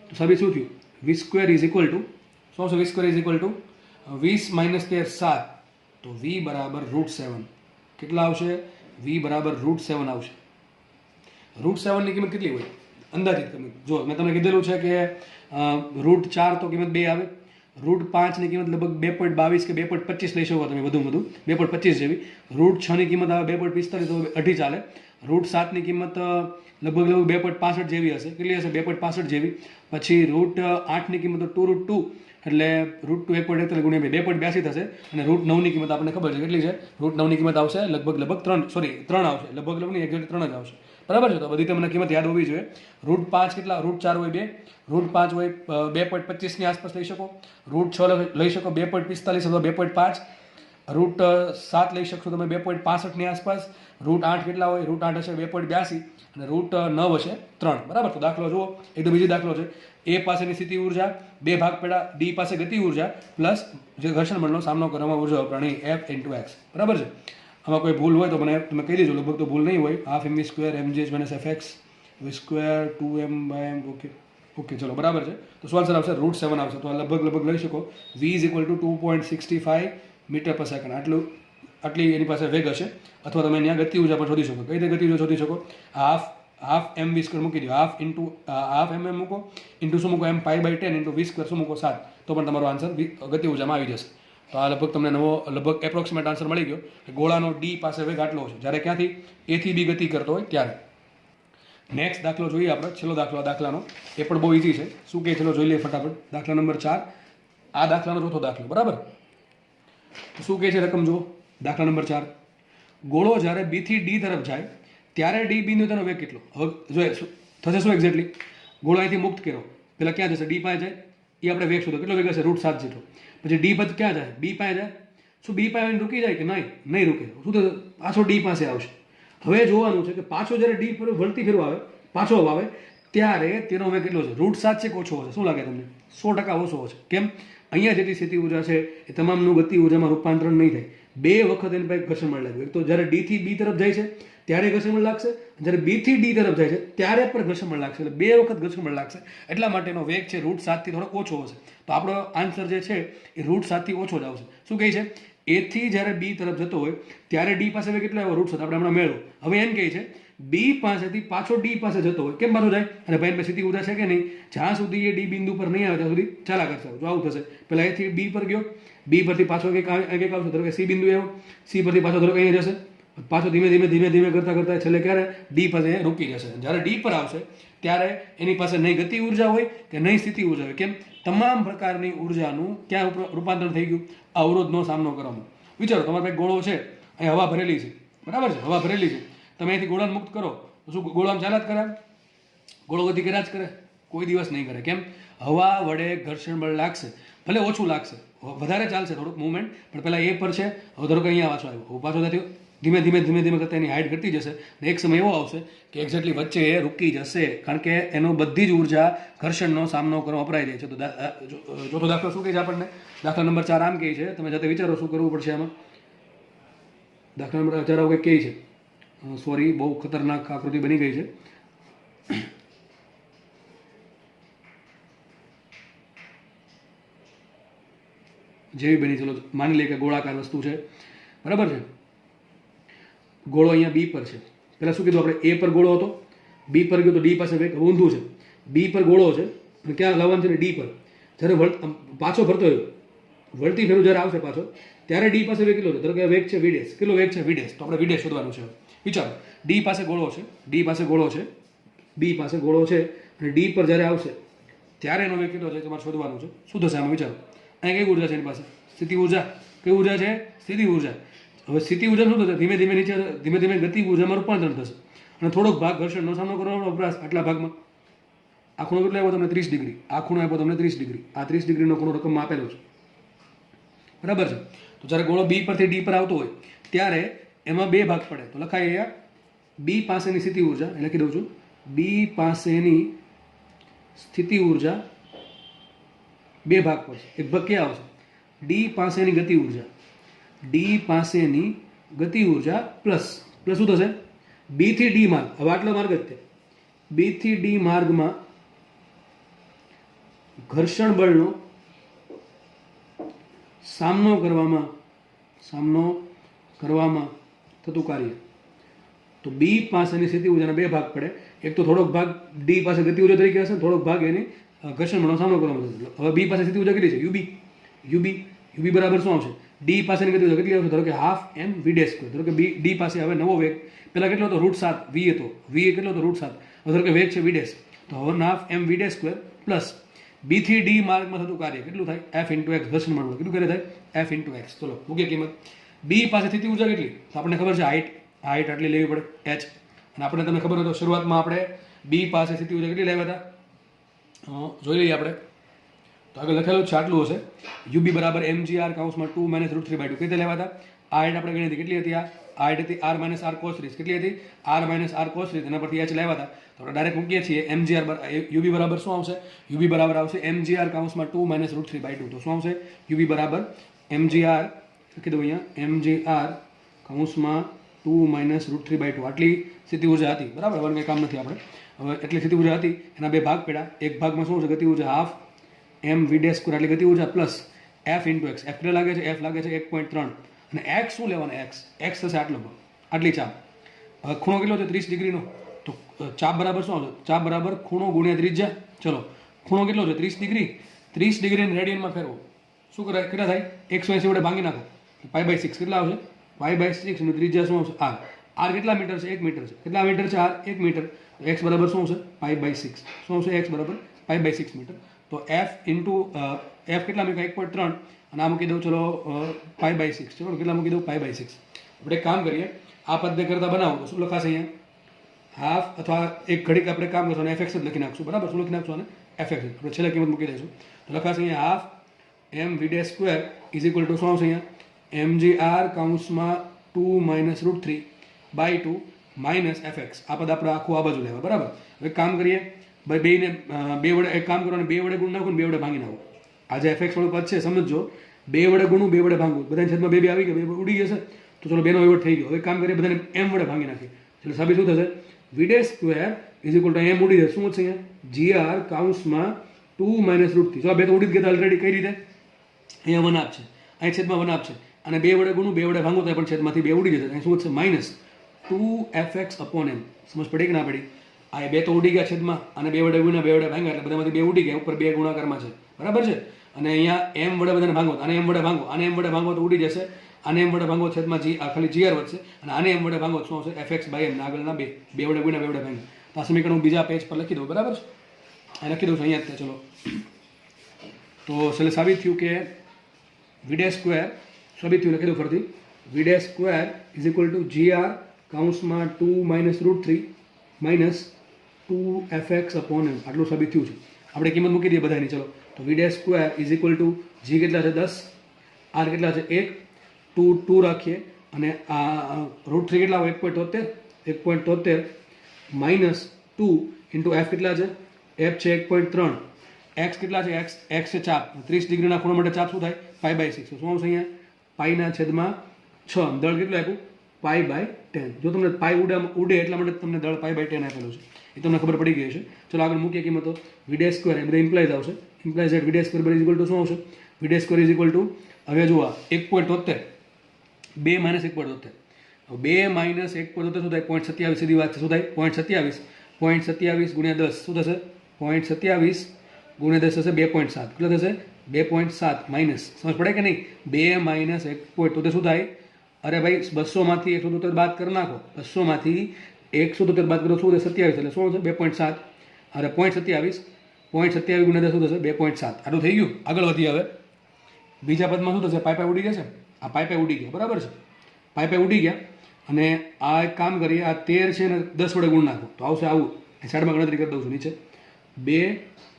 તો સાબિત શું થયું? V square is equal to શું આવશે? V square is equal to 20 minus 13 7. તો v બરાબર √7. કેટલા આવશે? v બરાબર √7 આવશે. √7 ની કિંમત કેટલી હોય અંદાજિત કિંમત? જો મેં તમને કીધેલું છે કે √4 તો કિંમત 2 આવે. √5 ની કિંમત લગભગ 2.22 કે 2.25 લઈ શકો તમે વધુ 2.25 જેવી. √6 ની કિંમત આવે 2.45 તો અઢી ચાલે. √7 ની કિંમત લગભગ 2.65 જેવી હશે. કેટલી હશે? 2.65 જેવી. પછી √8 ની કિંમત તો 2√2 એટલે √2 1.41 ગુણ્યા 2.82 થશે. અને √9 ની કિંમત આપણને ખબર છે કેટલી છે? √9 ની કિંમત આવશે લગભગ 3 આવશે. લગભગ નહીં, એક્ઝેક્ટ 3 જ આવશે. બરાબર છે. તો બધી તમને કિંમત યાદ હોવી જોઈએ. √5 કેટલા? √4 હોય 2, √5 હોય 2.25 ની આસપાસ લઈ શકો. √6 લઈ શકો 2.45 અથવા 2.5. √7 લઈ શકશો તમે 2.65 ની આસપાસ. √8 કેટલા હોય? √8 હશે 2.82 અને √9 હશે 3. બરાબર. તો દાખલો જુઓ, એકદમ બીજો દાખલો છે. એ પાસેની સ્થિતિ ઉર્જા, બે ભાગ પડ્યા, ડી પાસે ગતિ ઉર્જા પ્લસ જે ઘર્ષણ બળનો સામનો કરવામાં ઉર્જા વપરાણી f ઇન્ટુ એક્સ. બરાબર છે. આમાં કોઈ ભૂલ હોય તો મને તમે કહી દેજો. લગભગ તો ભૂલ નહીં હોય. Half M v square mgh minus fx v square 2m by m. Okay ચલો બરાબર છે. તો શું આન્સર આવશે? √7 આવશે. તો લગભગ લઈ શકો v is equal to 2.65 metre પર સેકન્ડ. આટલી એની પાસે વેગ હશે. અથવા તમે ત્યાં ગતિ ઉર્જા પણ શોધી શકો. કઈ રીતે ગતિ ઉર્જા શોધી શકો? હાફ એમ વી સ્ક્વેર મૂકી દો. હાફ mm મૂકો ઇન્ટુ શું મૂકો? m pi by 10 into v square શું મૂકો? 7. તો પણ તમારો આન્સર ગતિ ઉર્જામાં આવી જશે. તો આ લગભગ તમને લગભગ એપ્રોક્સિમેટ આન્સર મળી ગયો કે ગોળાનો ડી પાસે વેગ આટલો છે જ્યારે ક્યાંથી એ થી બી ગતિ કરતો હોય ત્યારે. નેક્સ્ટ દાખલો જોઈએ આપણે. છેલ્લો દાખલો આ દાખલાનો, એ પણ બહુ ઇઝી છે. શું કહે ચલો જોઈ લઈએ ફટાફટ. દાખલા નંબર 4. આ દાખલાનો ચોથો દાખલો. બરાબર. શું કહે છે રકમ જુઓ. દાખલા નંબર 4. ગોળો જ્યારે બી થી ડી તરફ જાય ત્યારે ડી બિંદુ તેનો વેગ કેટલો? હવે જોઈએ થશે શું એક્ઝેક્ટલી? ગોળો અહીંથી મુક્ત કર્યો પેલા ક્યાં જશે? ડી પાસે જાય. એ આપણે વેગ શોધો. કેટલો વેગ હશે? √7 જેટલો. પછી ડી પદ ક્યાં જાય? બી પાસે જાય. શું બી પાસે રૂકી જાય કે નહીં રૂકે? શું થશે? પાછો ડી પાસે આવશે. હવે જોવાનું છે કે પાછો જ્યારે ડી પર વળતી ફેરવા આવે, પાછો આવે ત્યારે તેનો વેગ કેટલો છે? √7 છે કે ઓછો હશે? શું લાગે તમને? 100% ઓછો હશે. કેમ? અહીંયા જેટલી સ્થિતિ ઉર્જા છે એ તમામનું ગતિ ઉર્જામાં રૂપાંતરણ નહીં થાય. બે વખત એની પાસે ઘર્ષણ બળ લાગ્યું. એક તો જ્યારે ડી થી બી તરફ જાય છે ત્યારે ઘર્ષણ બળ લાગશે, જ્યારે બી થી ડી તરફ જાય છે ત્યારે પણ ઘર્ષણ બળ લાગશે. એટલે બે વખત ઘર્ષણ બળ લાગશે. એટલા માટેનો વેગ છે √7 થી થોડો ઓછો હશે. તો આપણો આન્સર જે છે એ √7 થી ઓછો જ આવશે. શું કહે છે? એથી જ્યારે બી તરફ જતો હોય ત્યારે ડી પાસે હવે કેટલો આવ્યો રૂટ 7 આપણે હમણાં મેળવો. હવે એમ કહે છે બી પાસેથી પાછો ડી પાસે જતો હોય કેમ પાછો જાય અને ભાઈ સ્થિતિ ઉર્જા છે કે નહીં જ્યાં સુધી એ ડી બિંદુ પર નહીં આવે ત્યાં સુધી ચાલા કરશે. જો આવું થશે પહેલાં એથી બી પર ગયો બી પરથી પાછો કંઈક આવશે ધારો કે સી બિંદુ આવ્યો સી પરથી પાછો ધારો કે અહીંયા જશે પાછો ધીમે ધીમે ધીમે ધીમે કરતાં કરતાં છેલ્લે ક્યારે ડી પાસે રૂકી જશે. જ્યારે ડી પર આવશે ત્યારે એની પાસે નહીં ગતિ ઉર્જા હોય કે નહીં સ્થિતિ ઉર્જા હોય કેમ તમામ પ્રકારની ઉર્જાનું ક્યાં રૂપાંતર થઈ ગયું અવરોધનો સામનો કરવામાં. વિચારો તમારે કંઈક ગોળો છે અહીં હવા ભરેલી છે બરાબર છે હવા ભરેલી છે તમે અહીંથી ગોળાને મુક્ત કરો તો શું ગોળામાં ચાલ્યા જ કરે ગોળો ગતિ કર્યા જ કરે કોઈ દિવસ નહીં કરે કેમ હવા વડે ઘર્ષણ બળ લાગશે ભલે ઓછું લાગશે વધારે ચાલશે થોડુંક મૂવમેન્ટ પણ પહેલાં એ પર છે હવે ધારો કે અહીંયા પાછો આવ્યો હવે પાછો થયો ધીમે ધીમે ધીમે ધીમે કરતાં એની હાઇટ ઘટતી જશે અને એક સમય એવો આવશે કે એક્ઝેક્ટલી વચ્ચે એ રૂકી જશે કારણ કે એનો બધી જ ઉર્જા ઘર્ષણનો સામનો કરવા વપરાઈ જાય છે. તો ચોથો દાખલો શું કહે છે આપણને દાખલા નંબર 4 આમ કહે છે તમે જાતે વિચારો શું કરવું પડશે આમાં. દાખલા નંબર 4 આવું કંઈક કહે છે સોરી બહુ ખતરનાક આકૃતિ બની ગઈ છે. જેવી બની ચલો માની લઈએ કે ગોળાકાર વસ્તુ છે બરાબર છે ગોળો અહીંયા બી પર છે પહેલાં શું કીધું આપણે એ પર ગોળો હતો બી પર ગયો તો ડી પાસે વેગ ઊંધું છે બી પર ગોળો છે અને ક્યાં લાવવાનું છે ને ડી પર જ્યારે પાછો ફરતો હોય વળતી ફેરું જ્યારે આવશે પાછો ત્યારે ડી પાસે વેગ કેટલો છે ધારો કે વેગ છે વીડેસ કેટલો વેગ છે વીડેસ તો આપણે વીડેસ શોધવાનું છે. વિચારો ડી પાસે ગોળો છે ડી પાસે ગોળો છે બી પાસે ગોળો છે અને ડી પર જ્યારે આવશે ત્યારે એનો વેગ કેટલો છે તમારે શોધવાનું છે. શું થશે આમાં વિચારો અહીંયા કઈ ઉર્જા છે એની પાસે સ્થિતિ ઉર્જા કઈ ઉર્જા છે સ્થિતિ ઉર્જા. હવે સ્થિતિ ઉર્જા શું થશે ધીમે ધીમે નીચે ધીમે ધીમે ગતિ ઉર્જામાં રૂપાંતર થશે અને થોડોક ભાગ ઘર્ષણનો સામનો કરવાનો વપરાશ આટલા ભાગમાં આ ખૂણો કેટલો આવ્યો તમને 30 ડિગ્રી આ ખૂણો આવ્યો તમને 30 ડિગ્રી આ 30 ડિગ્રીનો ખૂણો રકમમાં આપેલો છે બરાબર છે. તો જ્યારે ગોળો બી પરથી ડી પર આવતો હોય ત્યારે એમાં બે ભાગ પડે તો લખાય અહીંયા બી પાસેની સ્થિતિ ઉર્જા એટલે લખી દઉં છું બી પાસેની સ્થિતિ ઉર્જા બે ભાગ પડશે એક ભાગ ક્યાં આવશે ડી પાસેની ગતિ ઉર્જા ડી પાસેની ગતિ ઉર્જા પ્લસ પ્લસ શું થશે બી થી ડી માર્ગ હવે આટલો માર્ગ જ છે બી થી ડી માર્ગમાં ઘર્ષણ બળનો સામનો કરવામાં થતું કાર્ય. તો બી પાસેની સ્થિતિ ઉર્જાના બે ભાગ પડે એક તો થોડોક ભાગ ડી પાસે ગતિ ઉર્જા તરીકે હશે થોડોક ભાગ એની ઘર્ષણ બળનો સામનો કરવામાં થશે. હવે બી પાસે સ્થિતિ ઉર્જા કેટલી છે યુબી યુબી યુબી બરાબર શું આવશે ડી પાસેની ગતિ ઉર્જા કેટલી આવશે ધારો કે હાફ એમ વી ડેશ સ્ક્વેર ધારો કે ડી પાસે હવે નવો વેગ પહેલાં કેટલો હતો √7 વી હતો વી કેટલો હતો √7 ધારો કે વેગ છે વી ડેશ તો હવે હાફ એમ વી ડેશ સ્ક્વેર પ્લસ બી થી ડી માર્ગમાં થતું કાર્ય કેટલું થાય એફ ઇન્ટુ એક્સ ઘર્ષણ બળ કેટલું કાર્ય થાય એફ ઇન્ટુ એક્સ. ચલો મૂકીએ કિંમત બી પાસે સ્થિતિ ઉર્જા કેટલી તો આપણને ખબર છે હાઇટ આટલી લેવી પડે એચ અને આપણે તમને ખબર હોય તો શરૂઆતમાં આપણે બી પાસે સ્થિતિ ઉર્જા કેટલી લાવ્યા હતા જોઈ લઈએ આપણે તો આગળ લખેલું છે આટલું હશે યુબી બરાબર mgr કૌંસમાં 2 - √3/2 કઈ રીતે લેવા હતા આ હાઇટ આપણે ગણી હતી કેટલી હતી આ હાઇટ હતી r - r cos 3 કેટલી હતી r - r cos 3 એના પરથી h લાવ્યા હતા તો આપણે ડાયરેક્ટ મૂકીએ છીએ mgr યુબી બરાબર શું આવશે યુબી બરાબર આવશે mgr કૌંસમાં 2 - √3/2 તો શું આવશે યુબી બરાબર mgr લખી દઉં અહીંયા mgr કૌંસમાં 2 - √3/2 આટલી સ્થિતિ ઉર્જા હતી બરાબર હવે કંઈ કામ નથી આપણે હવે એટલી સ્થિતિ ઉર્જા હતી એના બે ભાગ પડ્યા એક ભાગમાં શું છે ગતિ ઉર્જા હાફ એમ વી ડેશ સ્ક્વેર આટલી ગતિ ઉર્જા plus F into x F કેટલે લાગે છે એફ લાગે છે 1.3 અને એક્સ શું લેવાનો એક્સ થશે આટલો આટલી ચાપ હવે ખૂણો કેટલો છે 30 ડિગ્રીનો તો ચાપ બરાબર શું આવશે ચાપ બરાબર ખૂણો ગુણ્યા ત્રિજ્યા. ચલો ખૂણો કેટલો છે 30 ડિગ્રી 30 ડિગ્રીને રેડિયનમાં ફેરવો શું કરે કેટલા થાય 180 વડે ભાંગી નાખો π/6 કેટલા આવશે π/6 અને ત્રિજ્યા શું આવશે આર કેટલા મીટર છે 1 મીટર છે કેટલા મીટર છે આર 1 મીટર એક્સ બરાબર શું આવશે π/6 શું આવશે એક્સ બરાબર π/6 મીટર. તો એફ ઇન્ટુ એફ કેટલા મૂક્યા 1.3 અને આ મૂકી દઉં ચલો π/6 ચલો કેટલા મૂકી દઉં π/6. આપણે એક કામ કરીએ આ પદને કરતાં બનાવો તો શું લખાશે અહીંયા હાફ અથવા એક ઘડીક આપણે કામ કરશું અને એફએક્સ જ લખી નાખશું બરાબર શું લખી નાખશું અને એફએક્સ આપણે છેલ્લે કિંમત મૂકી દઈશું તો લખાશે અહીંયા half M V dash square is equal to શું આવશે અહીંયા mgr કૌંસમાં 2 - √3/2 માઇનસ એફએક્સ આ પદ આપણે આખું આ બાજુ લેવા બરાબર. હવે કામ કરીએ ભાઈ બેને બે વડે એક કામ કરવાનું બે વડે ગુણ નાખો ને બે વડે ભાંગી નાખો આ જે એફએક્સ વાળું પદ છે સમજો બે વડે ગુણું બે વડે ભાંગવું બધાની છેદમાં બે આવી ગયા બે ઉડી જશે તો ચલો બેનો વહીવટ થઈ ગયો. હવે કામ કરીએ બધાને એમ વડે ભાંગી નાખીએ એટલે સાબિત શું થશે V dash square is equal to M ઉડી જશે શું છે અહીંયા જીઆર કૌંસમાં 2 - √3 જો આ બે તો ઉડી જ ગયા ઓલરેડી કઈ રીતે અહીંયા વન આપ છે અહીં છેદમાં વન આપ છે અને 2 વડે ગુણું 2 વડે ભાંગો તો પણ છેદમાંથી 2 ઉડી જશે. અહીં શું છે -2fx/m. સમજ પડી કે ના પડી? આ 2 તો ઉડી ગયા છેદમાં, અને 2 વડે ગુણ્યા 2 વડે ભાંગ્યા એટલે બધામાંથી 2 ઉડી ગયા, ઉપર 2 ગુણાકારમાં છે, બરાબર છે. અને અહીંયા m વડે બધાને ભાંગો, આને m વડે ભાંગો, આને m વડે ભાંગો તો ઉડી જશે, આને m વડે ભાંગો છેદમાં ખાલી gr વધશે, અને આને m વડે ભાંગો શું આવશે? fx/m. આગળના 2 વડે ગુણ્યા 2 વડે ભાંગ્યા. તો આ સમીકરણ હું બીજા પેજ પર લખી દઉં, બરાબર છે. આ લખી દઉં છું અહીંયા જ. ચલો, તો છેલ્લે સાબિત થયું કે v² સાબિત થયું, લખી દઉં ફરીથી. v² = gr (2 - √3) -2fx/m. આટલું સાબિત થયું છે. આપણે કિંમત મૂકી દઈએ બધાની. ચલો, તો v² = g કેટલા છે? 10, r કેટલા છે? 1, 2 રાખીએ, અને આ √3 કેટલા હોય? 1.73 -2 × f કેટલા છે? f છે 1.3, x કેટલા છે? x છે ચાપ, 30 ડિગ્રીના ખૂણા માટે ચાપ શું થાય? π/6. શું આવશે અહીંયા? પાઈના છેદમાં 6. દળ કેટલું આપ્યું? π/10. જો તમને પાઈ ઉડે એટલા માટે તમને દળ π/10 આપેલું છે, એ તમને ખબર પડી ગઈ છે. ચલો આગળ મૂકીએ કિંમતો. v² એ બધા ઇમ્પ્લાઇઝ આવશે. ઇમ્પ્લાઇઝ એટ v² = શું આવશે? v² = હવે જુઓ 1.73, 2 - 1.73. 2 - 1.73 શું થાય? 0.27. સીધી વાત છે. શું થાય? 0.27. 0.27 × 10 શું થશે? 0.27 × 10 થશે 2.7. કેટલા થશે? 2.7 માઇનસ. સમજ પડે કે નહીં? 2 - 1.73 શું થાય? અરે ભાઈ, 200માંથી 173 બાદ કરી નાખો. 200માંથી 173 બાદ કરો શું થશે? 27. એટલે શું થશે? 2.7. અરે 0.27 × 10 શું થશે? 2.7. આટલું થઈ ગયું. આગળ વધીએ હવે. બીજા પદમાં શું થશે? પાઈ ઉડી જશે. આ પાઈ ઉડી ગયા, બરાબર છે. પાઈ ઉડી ગયા, અને આ એક કામ કરીએ, આ 13 છે ને 10 વડે ગુણ નાખો તો આવશે આવું. સાઈડમાં ગણતરી કરી દઉં છું નીચે. 2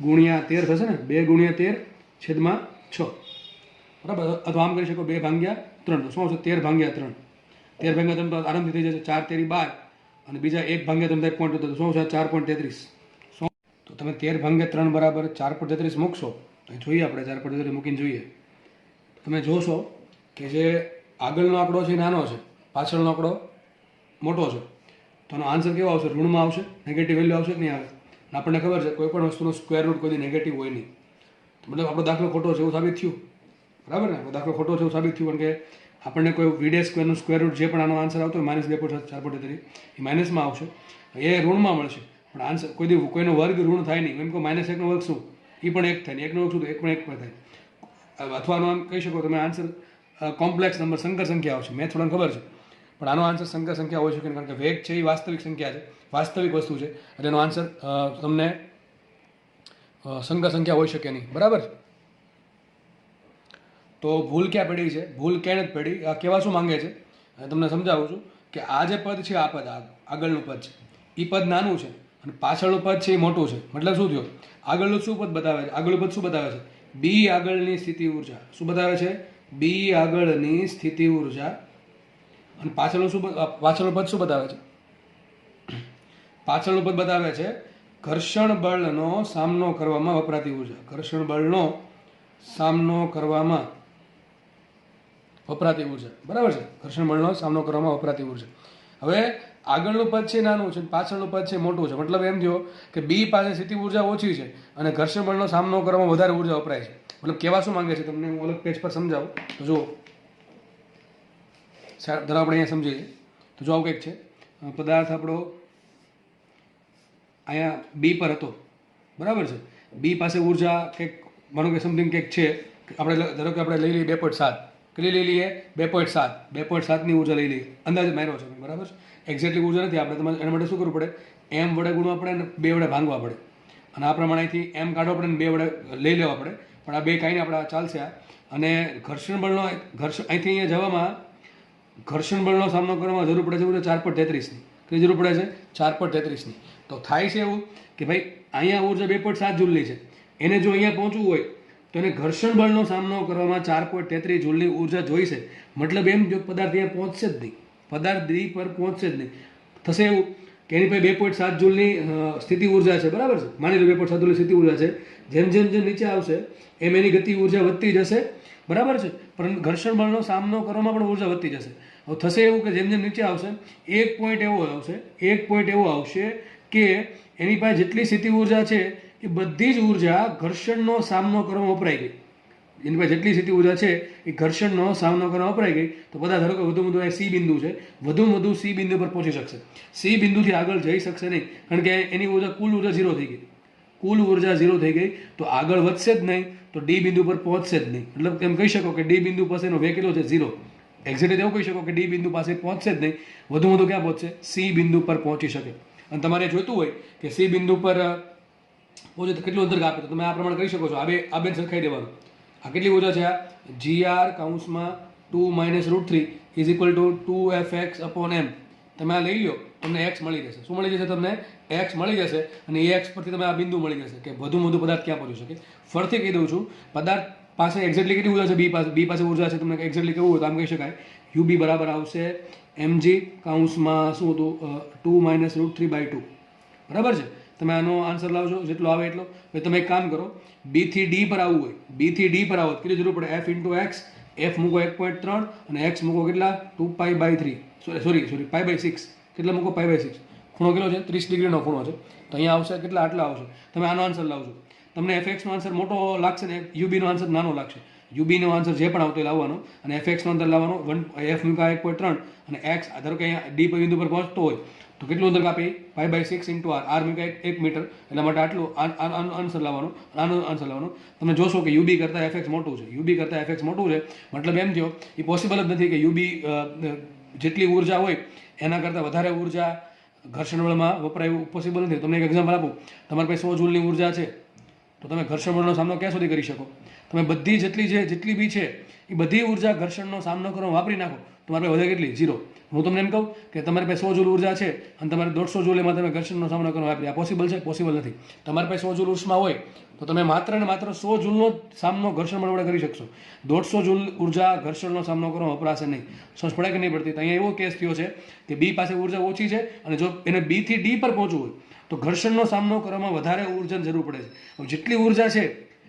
× 13 થશે ને? 2 × 13 છેદમાં 6, બરાબર. અથવા આમ કરી શકો 2/3. તો શું આવશે? 13/3. 13/3 તો આરામથી થઈ જશે. 4 તેરી 12, અને બીજા 1/3 થાય 0.73. તો શું આવશે? 4.33. તો તમે 13/3 બરાબર 4.33 મૂકશો તો જોઈએ આપણે. 4.33 મૂકીને જોઈએ, તમે જોશો કે જે આગળનો આંકડો છે એ નાનો છે, પાછળનો આંકડો મોટો છે. તો આનો આન્સર કેવો આવશે? ઋણમાં આવશે. નેગેટિવ વેલ્યુ આવશે કે નહીં આવે? આપણને ખબર છે કોઈ પણ વસ્તુનો સ્ક્વેર રૂટ કોઈ નેગેટિવ હોય નહીં. તો મતલબ આપણો દાખલો ખોટો છે એવું સાબિત થયું, બરાબર ને? દાખલો ખોટો છે એવું સાબિત થયું, કારણ કે આપણને કોઈ v² નું સ્ક્વેર રૂટ જે પણ આનો આન્સર આવતો હોય -2.4.33 એ માઇનસમાં આવશે, એ ઋણમાં મળશે. પણ આન્સર કોઈનો વર્ગ ઋણ થાય નહીં. એમ કહો -1નો વર્ગ શું? એ પણ 1 થાય ને, 1નો વર્ગ શું? તો 1 પણ 1 પર થાય. અથવા આમ કહી શકો તમે આન્સર કોમ્પ્લેક્સ નંબર, સંકર સંખ્યા આવશે. મેં થોડાને ખબર છે, પણ આનો આન્સર સંકર સંખ્યા હોઈ શકે, કારણ કે વેગ છે એ વાસ્તવિક સંખ્યા છે, વાસ્તવિક વસ્તુ છે, એટલે એનો આન્સર તમને સંકર સંખ્યા હોઈ શકે નહીં, બરાબર. તો ભૂલ ક્યાં પડી છે? ભૂલ ક્યાં નથી પડી. આ કહેવા શું માંગે છે? તમને સમજાવું છું કે આ જે પદ છે, આ પદ આગળનું પદ છે, એ પદ નાનું છે, અને પાછળનું પદ છે એ મોટું છે. મતલબ શું થયો? આગળનું શું પદ બતાવે છે? આગળનું પદ શું બતાવે છે? બી આગળની સ્થિતિ ઉર્જા. શું બતાવે છે? બી આગળની સ્થિતિ ઉર્જા. અને પાછળનું પદ શું બતાવે છે? પાછળનું પદ બતાવે છે ઘર્ષણ બળનો સામનો કરવામાં વપરાતી ઉર્જા. ઘર્ષણ બળનો સામનો કરવામાં વપરાતી ઉર્જા, બરાબર છે. ઘર્ષણ બળનો સામનો કરવામાં વપરાતી ઉર્જા. હવે આગળનું પદ છે નાનું છે, પાછળનું પદ છે મોટું છે. મતલબ એમ થયો કે બી પાસે સ્થિતિ ઉર્જા ઓછી છે અને ઘર્ષણ બળનો સામનો કરવામાં વધારે ઉર્જા વપરાય છે. મતલબ કહેવા શું માંગે છે? તમને હું અલગ પેજ પર સમજાવું તો જુઓ. ધરો આપણે અહીંયા સમજીએ તો જો આવું કંઈક છે. પદાર્થ આપણો અહીંયા બી પર હતો, બરાબર છે. બી પાસે ઉર્જા કંઈક માનો કે સમથિંગ કંઈક છે. આપણે ધારો કે આપણે લઈ લઈએ 2.7. કેટલી લઈ લઈએ? 2.7. 2.7ની ઉર્જા લઈ લઈએ. અંદાજે માર્યો છે, બરાબર છે. એક્ઝેક્ટલી ઉર્જા નથી. આપણે તમારે એના માટે શું કરવું પડે? m વડે ગુણવા પડે અને 2 વડે ભાંગવા પડે. અને આ પ્રમાણે અહીંથી m કાઢવા પડે અને 2 વડે લઈ લેવા પડે. પણ આ બે કાંઈ નહીં, આપણે ચાલશે આ. અને ઘર્ષણ બળનો અહીંથી અહીંયા જવામાં ઘર્ષણ બળનો સામનો કરવામાં જરૂર પડે છે 4.33ની. કેટલી જરૂર પડે છે? 4.33ની. તો થાય છે એવું કે ભાઈ અહીંયા ઉર્જા 2.7 જૂલની છે, એને જો અહીંયા પહોંચવું હોય તો એને ઘર્ષણ બળનો સામનો કરવામાં 4.33 જૂલની ઉર્જા જોઈશે. મતલબ એમ જો પદાર્થ અહીંયા પહોંચશે જ નહીં, પદાર્થ દ્વિ પર પહોંચશે જ નહીં. થશે એવું કે એની પાસે 2.7 જૂલની સ્થિતિ ઉર્જા છે, બરાબર છે. માની લો 2.7 જૂલની સ્થિતિ ઉર્જા છે. જેમ જેમ નીચે આવશે એમ એની ગતિ ઉર્જા વધતી જશે, બરાબર છે. પરંતુ ઘર્ષણ બળનો સામનો કરવામાં પણ ઉર્જા વધતી જશે. હવે થશે એવું કે જેમ જેમ નીચે આવશે એક પોઈન્ટ એવો આવશે કે એની પાસે જેટલી સ્થિતિ ઉર્જા છે એ બધી જ ઉર્જા ઘર્ષણનો સામનો કરવામાં વપરાઈ ગઈ, એની પાસે જેટલી સ્થિતિ ઉર્જા છે એ ઘર્ષણનો સામનો કરવા વપરાઈ ગઈ તો પદાર્થ ધારો કે વધુમાં વધુ સી બિંદુ છે, વધુમાં વધુ સી બિંદુ પર પહોંચી શકશે. સી બિંદુથી આગળ જઈ શકશે નહીં, કારણ કે એની ઉર્જા કુલ ઉર્જા 0 થઈ ગઈ. કુલ ઉર્જા 0 થઈ ગઈ તો આગળ વધશે જ નહીં, તો ડી બિંદુ પર પહોંચશે જ નહીં. મતલબ એમ કહી શકો કે ડી બિંદુ પાસેનો વેગ કેટલો છે? 0. એક્ઝેક્ટ એવું કહી શકો કે ડી બિંદુ પાસે પહોંચશે જ નહીં, વધુમાં વધુ ક્યાં પહોંચશે? સી બિંદુ પર પહોંચી શકે. અને તમારે જોઈતું હોય કે સી બિંદુ પર પહોંચે તો કેટલું અંતર કાપે, તો તમે આ પ્રમાણે કરી શકો છો. આ બે સરખાઈ દેવાનું. આ કેટલી ઉર્જા છે? આ GR કૌંસમાં 2 - √3 = 2Fx/m. તમે આ લઈ લો, તમને x મળી જશે. શું મળી જશે? તમને x મળી જશે. અને એ x પરથી તમે આ બિંદુ મળી જશે કે વધુમાં વધુ પદાર્થ ક્યાં પહોંચી શકે. ફરીથી કહી દઉં છું, પદાર્થ પાસે એક્ઝેક્ટલી કેટલી ઉર્જા છે? બી પાસે ઉર્જા છે. તમને એક્ઝેક્ટલી કેવું હોય તો આમ કહી શકાય, UB બરાબર આવશે mg કૌંસમાં શું હતું? 2 - √3/2. બરાબર છે. તમે આનો આન્સર લાવજો જેટલો આવે એટલો. હવે તમે એક કામ કરો, બી થી ડી પર આવવું હોય, બી થી ડી પર આવો કેટલી જરૂર પડે? f × x. f મૂકો 1.3 અને x મૂકો કેટલા? 2π/3. સોરી π/6. કેટલા મૂકો? π/6. ખૂણો કેટલો છે? 30 ડિગ્રીનો ખૂણો છે. તો અહીંયા આવશે કેટલા? આટલા આવશે. તમે આનો આન્સર લાવજો. તમને fx નો આન્સર મોટો લાગશે ને UB નો આન્સર નાનો લાગશે. UB નો આન્સર જે પણ આવતો એ લાવવાનો અને fx નો અંતર લાવવાનો. f મૂકા 1.3 અને x ધારો કે અહીંયા ડી બિંદુ પર પહોંચતો હોય તો કેટલું અંતર કાપે? π/6 × r. r મૂકા 1 મીટર, એટલા માટે આટલું આન્સર લાવવાનો. આનો આન્સર લાવવાનો. તમે જોશો કે UB કરતાં fx મોટું છે. UB કરતાં fx મોટું છે મતલબ એમ થયો એ પોસિબલ જ નથી કે UB જેટલી ઉર્જા હોય એના કરતાં વધારે ઉર્જા ઘર્ષણ બળમાં વપરાય એવું પોસિબલ નથી. તમને એક એક્ઝામ્પલ આપું. તમારી પાસે 100 જૂલની ઉર્જા છે તો તમે ઘર્ષણ બળનો સામનો ક્યાં સુધી કરી શકો? તમે બધી જેટલી બી છે એ બધી ઉર્જા ઘર્ષણનો સામનો કરવા વાપરી નાખો, તમારી પાસે વધે કેટલી? 0. હું તમને એમ કહું કે તમારી પાસે 100 જૂલ ઉર્જા છે અને તમારે 150 જૂલ એમાં તમે ઘર્ષણનો સામનો કરવા વાપરી, આ પોસિબલ છે? પોસિબલ નથી. તમારી પાસે 100 જૂલ ઉષ્મા હોય તો તમે માત્ર ને માત્ર 100 જૂલનો સામનો ઘર્ષણ બળ વડે કરી શકશો. 150 જૂલ ઉર્જા ઘર્ષણનો સામનો કરવા વપરાશે નહીં. સમજ પડે કે નહીં પડતી? તો અહીંયા એવો કેસ થયો છે કે બી પાસે ઉર્જા ઓછી છે અને જો એને બી થી ડી પર પહોંચવું હોય તો ઘર્ષણનો સામનો કરવામાં વધારે ઉર્જાની જરૂર પડે છે. હવે જેટલી ઉર્જા છે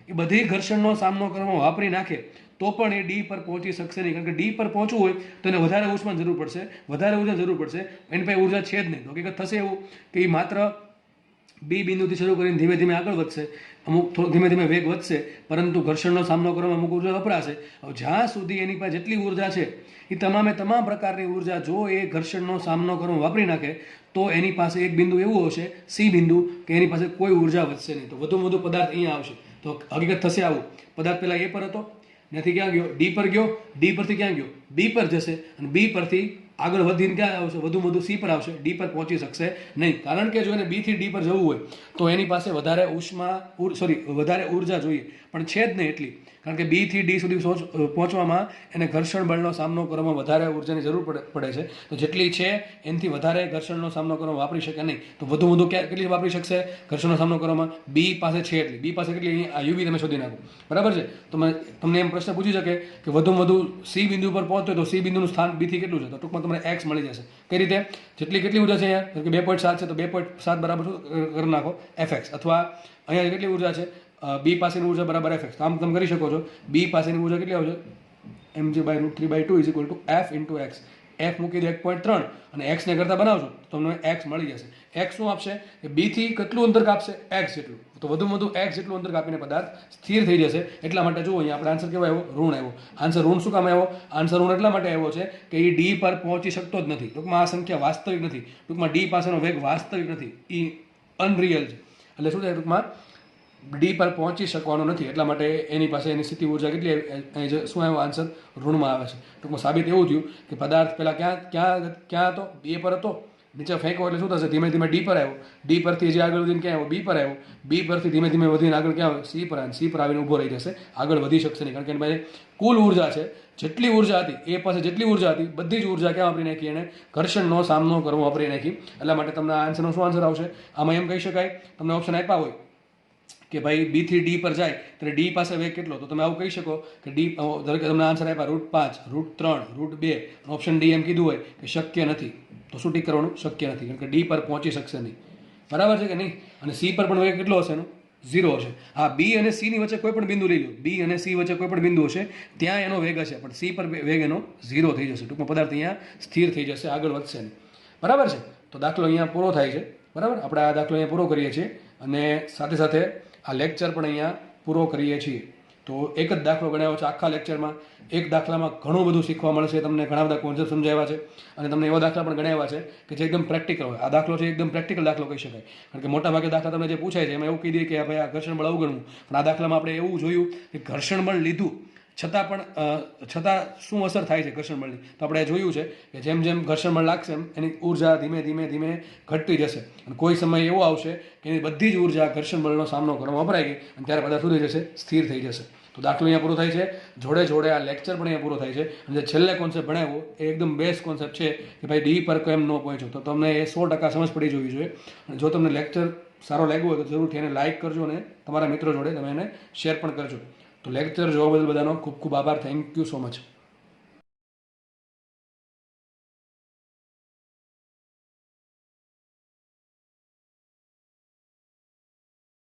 એ બધી ઘર્ષણનો સામનો કરવામાં વાપરી નાખે તો પણ એ ડી પર પહોંચી શકશે નહીં, કારણ કે ડી પર પહોંચવું હોય તો એને વધારે ઉષ્માની જરૂર પડશે, વધારે ઉર્જાની જરૂર પડશે. એની પાસે ઉર્જા છે જ નહીં. તો હકીકત થશે એવું કે એ માત્ર બી બિંદુથી શરૂ કરીને ધીમે ધીમે આગળ વધશે, અમુક ધીમે ધીમે વેગ વધશે, પરંતુ ઘર્ષણનો સામનો કરવામાં અમુક ઉર્જા વપરાશે. હવે જ્યાં સુધી એની પાસે જેટલી ઉર્જા છે એ તમામ પ્રકારની ઉર્જા જો એ ઘર્ષણનો સામનો કરવામાં વાપરી નાખે તો એની પાસે એક બિંદુ એવું હશે, સી બિંદુ, કે એની પાસે કોઈ ઉર્જા વધશે નહીં. તો વધુમાં વધુ પદાર્થ અહીંયા આવશે. તો હકીકત થશે આવું, પદાર્થ પહેલા એ પર હતો, ત્યાંથી ક્યાં ગયો? ડી પર ગયો, ડી પરથી ક્યાં ગયો? બી પર જશે અને બી પરથી આગળ વધીને ક્યાં આવશે? વધુમાં વધુ સી પર આવશે. ડી પર પહોંચી શકશે નહીં, કારણ કે જો એને બી થી ડી પર જવું હોય તો એની પાસે વધારે વધારે ઉર્જા જોઈએ, પણ છે જ નહીં એટલી, કારણ કે બી થી ડી સુધી પહોંચવામાં એને ઘર્ષણ બળનો સામનો કરવામાં વધારે ઉર્જાની જરૂર પડે છે. તો જેટલી છે એનાથી વધારે ઘર્ષણનો સામનો કરવામાં વાપરી શકે નહીં. તો વધુ કેટલી વાપરી શકશે ઘર્ષણનો સામનો કરવામાં? બી પાસે છે એટલી. બી પાસે કેટલી? આ યુવી તમે શોધી નાખો. બરાબર છે. તો તમને એમ પ્રશ્ન પૂછી શકે કે વધુમાં વધુ સી બિંદુ પર પહોંચતો તો સી બિંદુનું સ્થાન બી થી કેટલું છે? તો ટૂંકમાં તમને x મળી જશે. કઈ રીતે? કેટલી ઉર્જા છે અહીંયા? કે 2.7 છે તો 2.7 બરાબર કરી નાખો fx, અથવા અહીંયા કેટલી ઉર્જા છે? બી પાસેની ઉર્જા બરાબર fx. આમ તમે કરી શકો છો. બી પાસેની ઉર્જા કેટલી આવશે? mg/√3/2 = f × x. f મૂકી દો 1.3 અને x ને કરતા બનાવજો તો તમને x મળી જશે. x શું આપશે? કે બી થી કેટલું અંતર કાપશે? x જેટલું. તો વધુમાં વધુ x જેટલું અંતર કાપીને પદાર્થ સ્થિર થઈ જશે. એટલા માટે જુઓ અહીંયા આપણે આન્સર કેવો આવ્યો? ઋણ આવ્યો. આન્સર ઋણ શું કામ આવ્યો? આન્સર ઋણ એટલા માટે આવ્યો છે કે એ ડી પર પહોંચી શકતો જ નથી. ટૂંકમાં આ સંખ્યા વાસ્તવિક નથી. ટૂંકમાં ડી પાસેનો વેગ વાસ્તવિક નથી, એ અનરિયલ છે. એટલે શું થાય? ટૂંકમાં ડી પર પહોંચી શકવાનો નથી. એટલા માટે એની પાસે એની સ્થિતિ ઉર્જા કેટલી આવી? શું આવ્યો આન્સર? ઋણમાં આવે છે. ટૂંકમાં સાબિત એવું થયું કે પદાર્થ પહેલાં ક્યાં હતો? એ પર હતો. નીચે ફેંકો એટલે શું થશે? ધીમે ધીમે ડી પર આવ્યો. ડી પરથી જે આગળ વધીને ક્યાં આવ્યો? બી પર આવ્યો. બી પરથી ધીમે ધીમે વધીને આગળ ક્યાં આવ્યો? સી પર આવે. સી પર આવીને ઊભો રહી જશે. આગળ વધી શકશે નહીં, કારણ કે એની પાસે કુલ ઉર્જા છે. જેટલી ઉર્જા હતી એ પાસે જેટલી ઉર્જા હતી બધી જ ઉર્જા ક્યાં વાપરી નાખી? એને ઘર્ષણનો સામનો કરવા વાપરી નાખી. એટલા માટે તમને આ આન્સરનો શું આન્સર આવશે? આમાં એમ કહી શકાય, તમને ઓપ્શન આપ્યા હોય કે ભાઈ બી થી ડી પર જાય ત્યારે ડી પાસે વેગ કેટલો, તો તમે આવું કહી શકો કે ડી, ધારો કે તમને આન્સર આપ્યા √5, √3, √2, ઓપ્શન ડી એમ કીધું હોય કે શક્ય નથી, તો શું ટીક કરવાનું? શક્ય નથી, કારણ કે ડી પર પહોંચી શકશે નહીં. બરાબર છે કે નહીં? અને સી પર પણ વેગ કેટલો હશે? એનો 0 હશે. હા, બી અને સી ની વચ્ચે કોઈ પણ બિંદુ લઈ લો, બી અને સી વચ્ચે કોઈ પણ બિંદુ હશે ત્યાં એનો વેગ હશે, પણ સી પર વેગ એનો 0 થઈ જશે. ટૂંકમાં પદાર્થ અહીંયા સ્થિર થઈ જશે, આગળ વધશે નહીં. બરાબર છે. તો દાખલો અહીંયા પૂરો થાય છે. બરાબર, આપણે આ દાખલો અહીંયા પૂરો કરીએ છીએ અને સાથે સાથે આ લેક્ચર પણ અહીંયા પૂરો કરીએ છીએ. તો એક જ દાખલો ગણાવ્યો છે આખા લેક્ચરમાં. એક દાખલામાં ઘણું બધું શીખવા મળશે તમને, ઘણા બધા કોન્સેપ્ટ સમજાવ્યા છે અને તમને એવા દાખલા પણ ગણાવ્યા છે કે જે એકદમ પ્રેક્ટિકલ હોય. આ દાખલો છે એકદમ પ્રેક્ટિકલ દાખલો કહી શકાય, કારણ કે મોટાભાગે દાખલા તમને જે પૂછાય છે એમાં એવું કહી દઈએ કે ભાઈ આ ઘર્ષણ બળ અવગણવું, પણ આ દાખલામાં આપણે એવું જોયું કે ઘર્ષણ બળ લીધું છતાં શું અસર થાય છે ઘર્ષણ બળની, તો આપણે જોયું છે કે જેમ જેમ ઘર્ષણ બળ લાગશે એની ઉર્જા ધીમે ધીમે ધીમે ઘટતી જશે અને કોઈ સમય એવો આવશે કે એની બધી જ ઉર્જા ઘર્ષણ બળનો સામનો કરવામાં વપરાઈ ગઈ અને ત્યારે બધા શું થઈ જશે, સ્થિર થઈ જશે. તો દાખલો અહીંયા પૂરો થાય છે, જોડે જોડે આ લેક્ચર પણ અહીંયા પૂરો થાય છે. અને જે છેલ્લે કોન્સેપ્ટ ભણાવ્યો એ એકદમ બેસ્ટ કોન્સેપ્ટ છે કે ભાઈ ડી પર કેમ ન પહોંચ્યો, તો તમને એ 100% સમજ પડી જવી જોઈએ. અને જો તમને લેક્ચર સારો લાગ્યો હોય તો જરૂરથી એને લાઇક કરજો અને તમારા મિત્રો જોડે તમે એને શેર પણ કરજો. તો લેક્ચર જોવા બદલ બધાનો ખૂબ ખૂબ આભાર. Thank you so much.